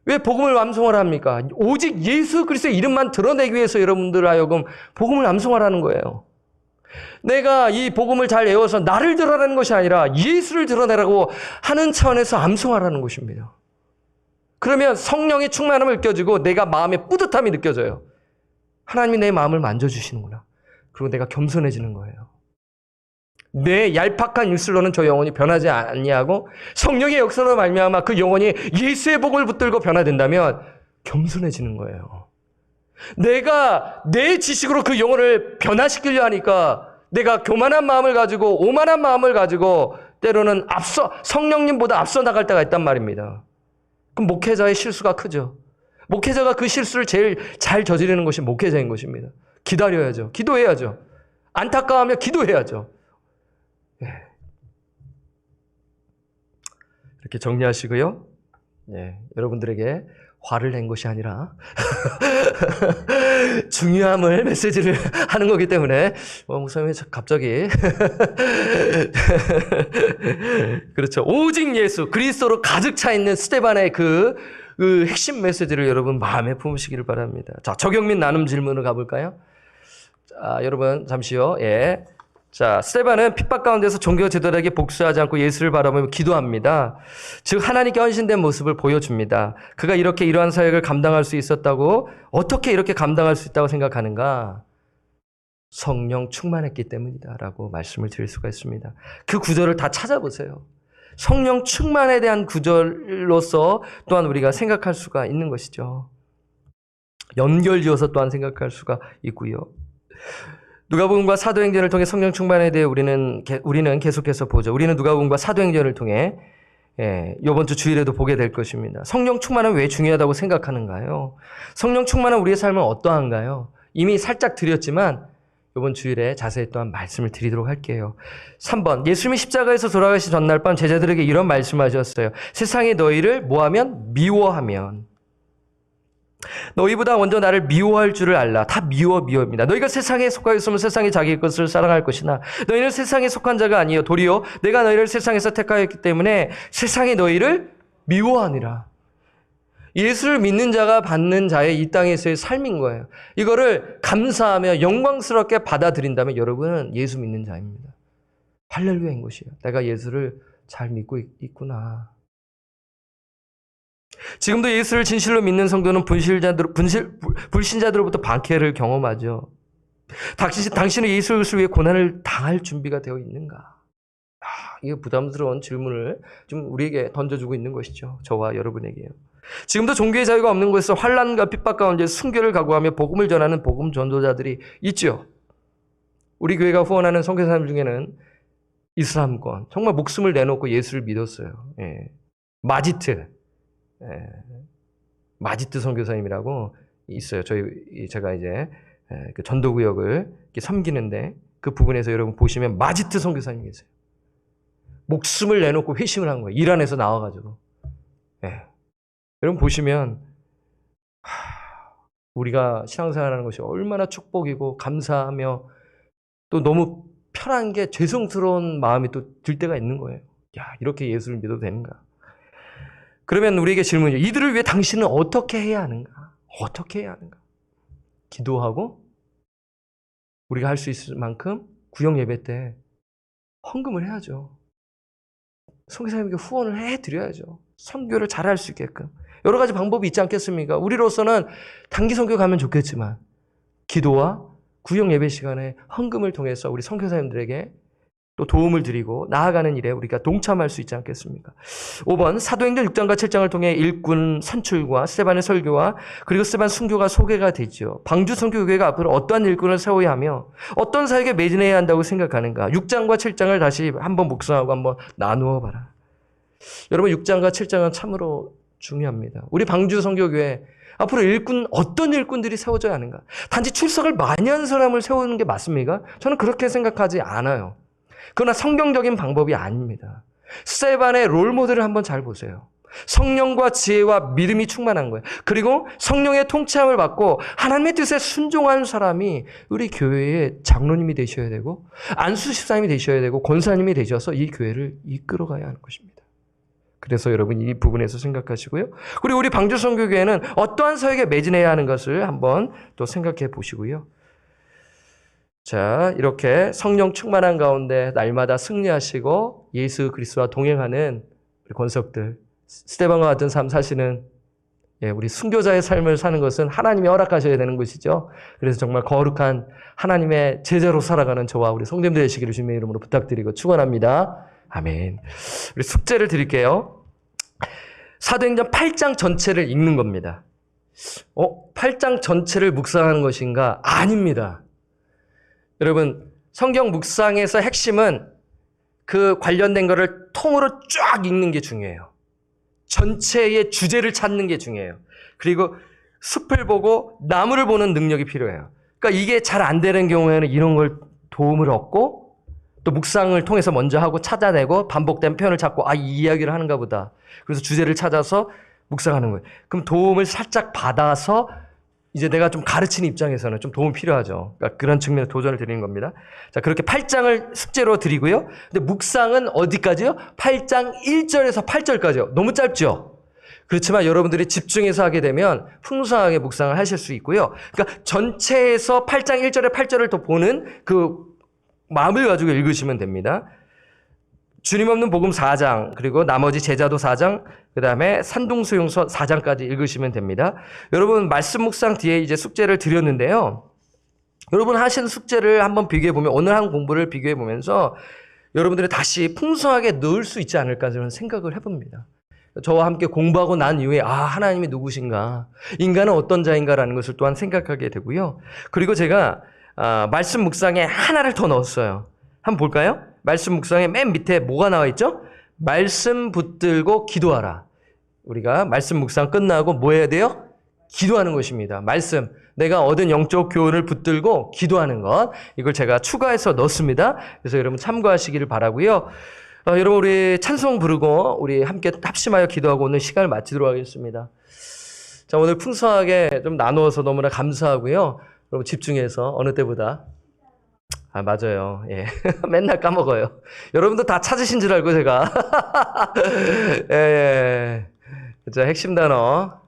Speaker 1: 왜 복음을 암송을 합니까? 오직 예수 그리스도의 이름만 드러내기 위해서 여러분들 하여금 복음을 암송하라는 거예요. 내가 이 복음을 잘 외워서 나를 드러내는 것이 아니라 예수를 드러내라고 하는 차원에서 암송하라는 것입니다. 그러면 성령의 충만함을 느껴지고 내가 마음의 뿌듯함이 느껴져요. 하나님이 내 마음을 만져주시는구나. 그리고 내가 겸손해지는 거예요. 내 얄팍한 입술로는 저 영혼이 변하지 아니하고 성령의 역사로 말미암아 그 영혼이 예수의 복을 붙들고 변화된다면 겸손해지는 거예요. 내가 내 지식으로 그 영혼을 변화시키려 하니까 내가 교만한 마음을 가지고 오만한 마음을 가지고 때로는 성령님보다 앞서 나갈 때가 있단 말입니다. 그럼 목회자의 실수가 크죠. 목회자가 그 실수를 제일 잘 저지르는 것이 목회자인 것입니다. 기다려야죠. 기도해야죠. 안타까워하며 기도해야죠. 예. 이렇게 정리하시고요. 예. 여러분들에게 화를 낸 것이 아니라 중요함을 메시지를 하는 거기 때문에 목사님이 갑자기 그렇죠. 오직 예수 그리스도로 가득 차 있는 스데반의 그 핵심 메시지를 여러분 마음에 품으시기를 바랍니다. 자, 적용 및 나눔 질문으로 가볼까요? 자, 여러분 잠시요. 예. 자, 스데반은 핍박 가운데서 종교 제도들에게 복수하지 않고 예수를 바라보며 기도합니다. 즉 하나님께 헌신된 모습을 보여줍니다. 그가 이렇게 이러한 사역을 감당할 수 있었다고 어떻게 이렇게 감당할 수 있다고 생각하는가? 성령 충만했기 때문이다라고 말씀을 드릴 수가 있습니다. 그 구절을 다 찾아보세요. 성령 충만에 대한 구절로서 또한 우리가 생각할 수가 있는 것이죠. 연결지어서 또한 생각할 수가 있고요. 누가복음과 사도행전을 통해 성령 충만에 대해 우리는 계속해서 보죠. 우리는 누가복음과 사도행전을 통해 이번 주 주일에도 보게 될 것입니다. 성령 충만은 왜 중요하다고 생각하는가요? 성령 충만은 우리의 삶은 어떠한가요? 이미 살짝 드렸지만 이번 주일에 자세히 또한 말씀을 드리도록 할게요. 3번, 예수님이 십자가에서 돌아가신 전날 밤 제자들에게 이런 말씀하셨어요. 세상이 너희를 뭐하면? 미워하면. 너희보다 먼저 나를 미워할 줄을 알라. 다 미워입니다. 너희가 세상에 속하여 있으면 세상이 자기 것을 사랑할 것이나 너희는 세상에 속한 자가 아니요 도리어 내가 너희를 세상에서 택하였기 때문에 세상이 너희를 미워하니라. 예수를 믿는 자가 받는 자의 이 땅에서의 삶인 거예요. 이거를 감사하며 영광스럽게 받아들인다면 여러분은 예수 믿는 자입니다. 할렐루야인 것이에요. 내가 예수를 잘 믿고 있구나. 지금도 예수를 진실로 믿는 성도는 불신자들로부터 박해를 경험하죠. 당신은 예수 그리스도를 위해 고난을 당할 준비가 되어 있는가? 이게 부담스러운 질문을 좀 우리에게 던져주고 있는 것이죠. 저와 여러분에게요. 지금도 종교의 자유가 없는 곳에서 환난과 핍박 가운데 순교를 각오하며 복음을 전하는 복음 전도자들이 있죠. 우리 교회가 후원하는 선교사님 중에는 이슬람권, 정말 목숨을 내놓고 예수를 믿었어요. 예. 마지트 선교사님이라고 있어요. 제가 이제 그 전도구역을 섬기는데 그 부분에서 여러분 보시면 마지트 선교사님이 계세요. 목숨을 내놓고 회심을 한 거예요. 이란에서 나와가지고. 예. 여러분 보시면 우리가 신앙생활하는 것이 얼마나 축복이고 감사하며 또 너무 편한 게 죄송스러운 마음이 또 들 때가 있는 거예요. 야, 이렇게 예수를 믿어도 되는가? 그러면 우리에게 질문이죠. 이들을 위해 당신은 어떻게 해야 하는가? 어떻게 해야 하는가? 기도하고 우리가 할 수 있을 만큼 구역 예배 때 헌금을 해야죠. 선교사님에게 후원을 해드려야죠. 선교를 잘할 수 있게끔. 여러 가지 방법이 있지 않겠습니까? 우리로서는 단기 선교 가면 좋겠지만 기도와 구역 예배 시간에 헌금을 통해서 우리 선교사님들에게 또 도움을 드리고 나아가는 일에 우리가 동참할 수 있지 않겠습니까? 5번 사도행전 6장과 7장을 통해 일꾼 선출과 스데반의 설교와 그리고 스데반 순교가 소개가 되죠. 방주 선교교회가 앞으로 어떠한 일꾼을 세워야 하며 어떤 사역에 매진해야 한다고 생각하는가? 6장과 7장을 다시 한번 묵상하고 한번 나누어 봐라. 여러분 6장과 7장은 참으로 중요합니다. 우리 방주 선교교회 앞으로 어떤 일꾼들이 세워져야 하는가? 단지 출석을 많이 한 사람을 세우는 게 맞습니까? 저는 그렇게 생각하지 않아요. 그러나 성경적인 방법이 아닙니다. 스데반의 롤모델을 한번 잘 보세요. 성령과 지혜와 믿음이 충만한 거예요. 그리고 성령의 통치함을 받고 하나님의 뜻에 순종한 사람이 우리 교회의 장로님이 되셔야 되고 안수 집사님이 되셔야 되고 권사님이 되셔서 이 교회를 이끌어가야 하는 것입니다. 그래서 여러분 이 부분에서 생각하시고요. 그리고 우리 방주선교교회는 어떠한 사역에 매진해야 하는 것을 한번 또 생각해 보시고요. 자, 이렇게 성령 충만한 가운데 날마다 승리하시고 예수 그리스도와 동행하는 우리 권석들, 스데반과 같은 삶 사시는 우리 순교자의 삶을 사는 것은 하나님이 허락하셔야 되는 것이죠. 그래서 정말 거룩한 하나님의 제자로 살아가는 저와 우리 성도님들 되시기를 주님의 이름으로 부탁드리고 축원합니다. 아멘. 우리 숙제를 드릴게요. 사도행전 8장 전체를 읽는 겁니다. 8장 전체를 묵상하는 것인가? 아닙니다. 여러분, 성경 묵상에서 핵심은 그 관련된 거를 통으로 쫙 읽는 게 중요해요. 전체의 주제를 찾는 게 중요해요. 그리고 숲을 보고 나무를 보는 능력이 필요해요. 그러니까 이게 잘 안 되는 경우에는 이런 걸 도움을 얻고 또 묵상을 통해서 먼저 하고 찾아내고 반복된 표현을 찾고 이 이야기를 하는가 보다. 그래서 주제를 찾아서 묵상하는 거예요. 그럼 도움을 살짝 받아서 이제 내가 좀 가르치는 입장에서는 좀 도움 필요하죠. 그러니까 그런 측면에서 도전을 드리는 겁니다. 자, 그렇게 8장을 숙제로 드리고요. 근데 묵상은 어디까지요? 8장 1절에서 8절까지요. 너무 짧죠? 그렇지만 여러분들이 집중해서 하게 되면 풍성하게 묵상을 하실 수 있고요. 그러니까 전체에서 8장 1절에 8절을 더 보는 그 마음을 가지고 읽으시면 됩니다. 주님 없는 복음 4장, 그리고 나머지 제자도 4장, 그 다음에 산동수용서 4장까지 읽으시면 됩니다. 여러분, 말씀 묵상 뒤에 이제 숙제를 드렸는데요. 여러분 하신 숙제를 한번 비교해보면, 오늘 한 공부를 비교해보면서 여러분들이 다시 풍성하게 넣을 수 있지 않을까 저는 생각을 해봅니다. 저와 함께 공부하고 난 이후에, 하나님이 누구신가? 인간은 어떤 자인가라는 것을 또한 생각하게 되고요. 그리고 제가, 말씀 묵상에 하나를 더 넣었어요. 한번 볼까요? 말씀 묵상의 맨 밑에 뭐가 나와 있죠? 말씀 붙들고 기도하라. 우리가 말씀 묵상 끝나고 뭐 해야 돼요? 기도하는 것입니다. 말씀, 내가 얻은 영적 교훈을 붙들고 기도하는 것. 이걸 제가 추가해서 넣었습니다. 그래서 여러분 참고하시기를 바라고요. 여러분 우리 찬송 부르고 우리 함께 합심하여 기도하고 오늘 시간을 마치도록 하겠습니다. 자, 오늘 풍성하게 좀 나누어서 너무나 감사하고요. 여러분 집중해서 어느 때보다 맞아요. 예. 맨날 까먹어요. 여러분도 다 찾으신 줄 알고 제가. 예. 자, 핵심 단어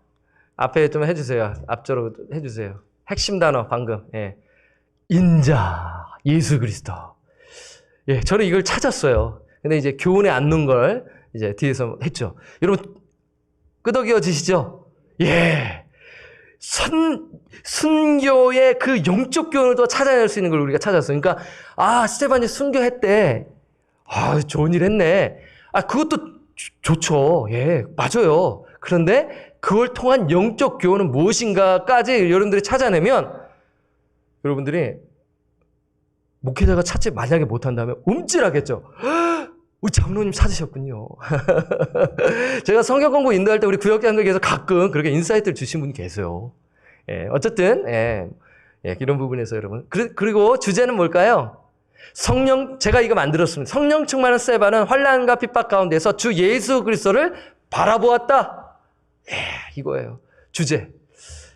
Speaker 1: 앞에 좀 해주세요. 앞쪽으로 해주세요. 핵심 단어 방금. 예. 인자 예수 그리스도. 예, 저는 이걸 찾았어요. 근데 이제 교훈에 앉는 걸 이제 뒤에서 했죠. 여러분 끄덕여지시죠? 예. 순교의 그 영적 교훈을 또 찾아낼 수 있는 걸 우리가 찾았어요. 그러니까 스테반이 순교했대. 좋은 일 했네. 그것도 좋죠. 예, 맞아요. 그런데 그걸 통한 영적 교훈은 무엇인가까지 여러분들이 찾아내면 여러분들이 목회자가 찾지 만약에 못한다면 움찔하겠죠. 우리 장로님 찾으셨군요. 제가 성경 공부 인도할 때 우리 구역장들께서 가끔 그렇게 인사이트를 주신 분이 계세요. 예, 어쨌든 이런 부분에서 여러분 그리고 주제는 뭘까요? 제가 이거 만들었습니다. 성령 충만한 스테반은 환난과 핍박 가운데서 주 예수 그리스도를 바라보았다. 이거예요. 주제.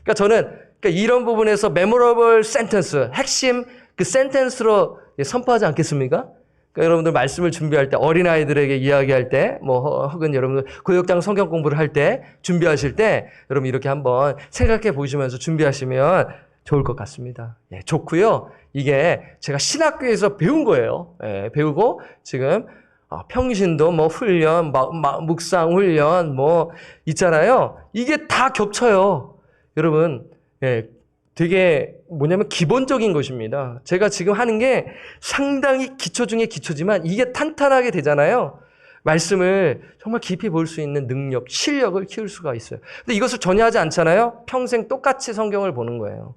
Speaker 1: 그러니까 저는 이런 부분에서 메모러블 센텐스, 핵심 그 센텐스로 선포하지 않겠습니까? 그러니까 여러분들 말씀을 준비할 때, 어린아이들에게 이야기할 때, 혹은 여러분들 구역장 성경 공부를 할 때, 준비하실 때, 여러분 이렇게 한번 생각해 보시면서 준비하시면 좋을 것 같습니다. 예, 좋고요. 이게 제가 신학교에서 배운 거예요. 예, 배우고 지금 평신도 훈련, 묵상 훈련 있잖아요. 이게 다 겹쳐요. 여러분, 예, 되게 뭐냐면 기본적인 것입니다. 제가 지금 하는 게 상당히 기초 중에 기초지만 이게 탄탄하게 되잖아요. 말씀을 정말 깊이 볼 수 있는 능력, 실력을 키울 수가 있어요. 근데 이것을 전혀 하지 않잖아요. 평생 똑같이 성경을 보는 거예요.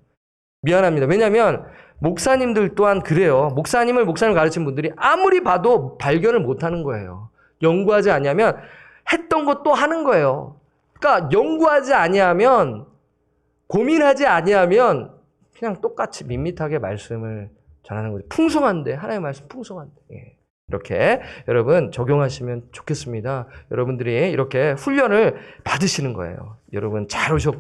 Speaker 1: 미안합니다. 왜냐하면 목사님들 또한 그래요. 목사님을 가르친 분들이 아무리 봐도 발견을 못하는 거예요. 연구하지 않으면 했던 것도 하는 거예요. 그러니까 연구하지 아니하면 고민하지 아니하면 그냥 똑같이 밋밋하게 말씀을 전하는 거죠. 풍성한데 하나님의 말씀 풍성한데 이렇게 여러분 적용하시면 좋겠습니다. 여러분들이 이렇게 훈련을 받으시는 거예요. 여러분 잘 오셨고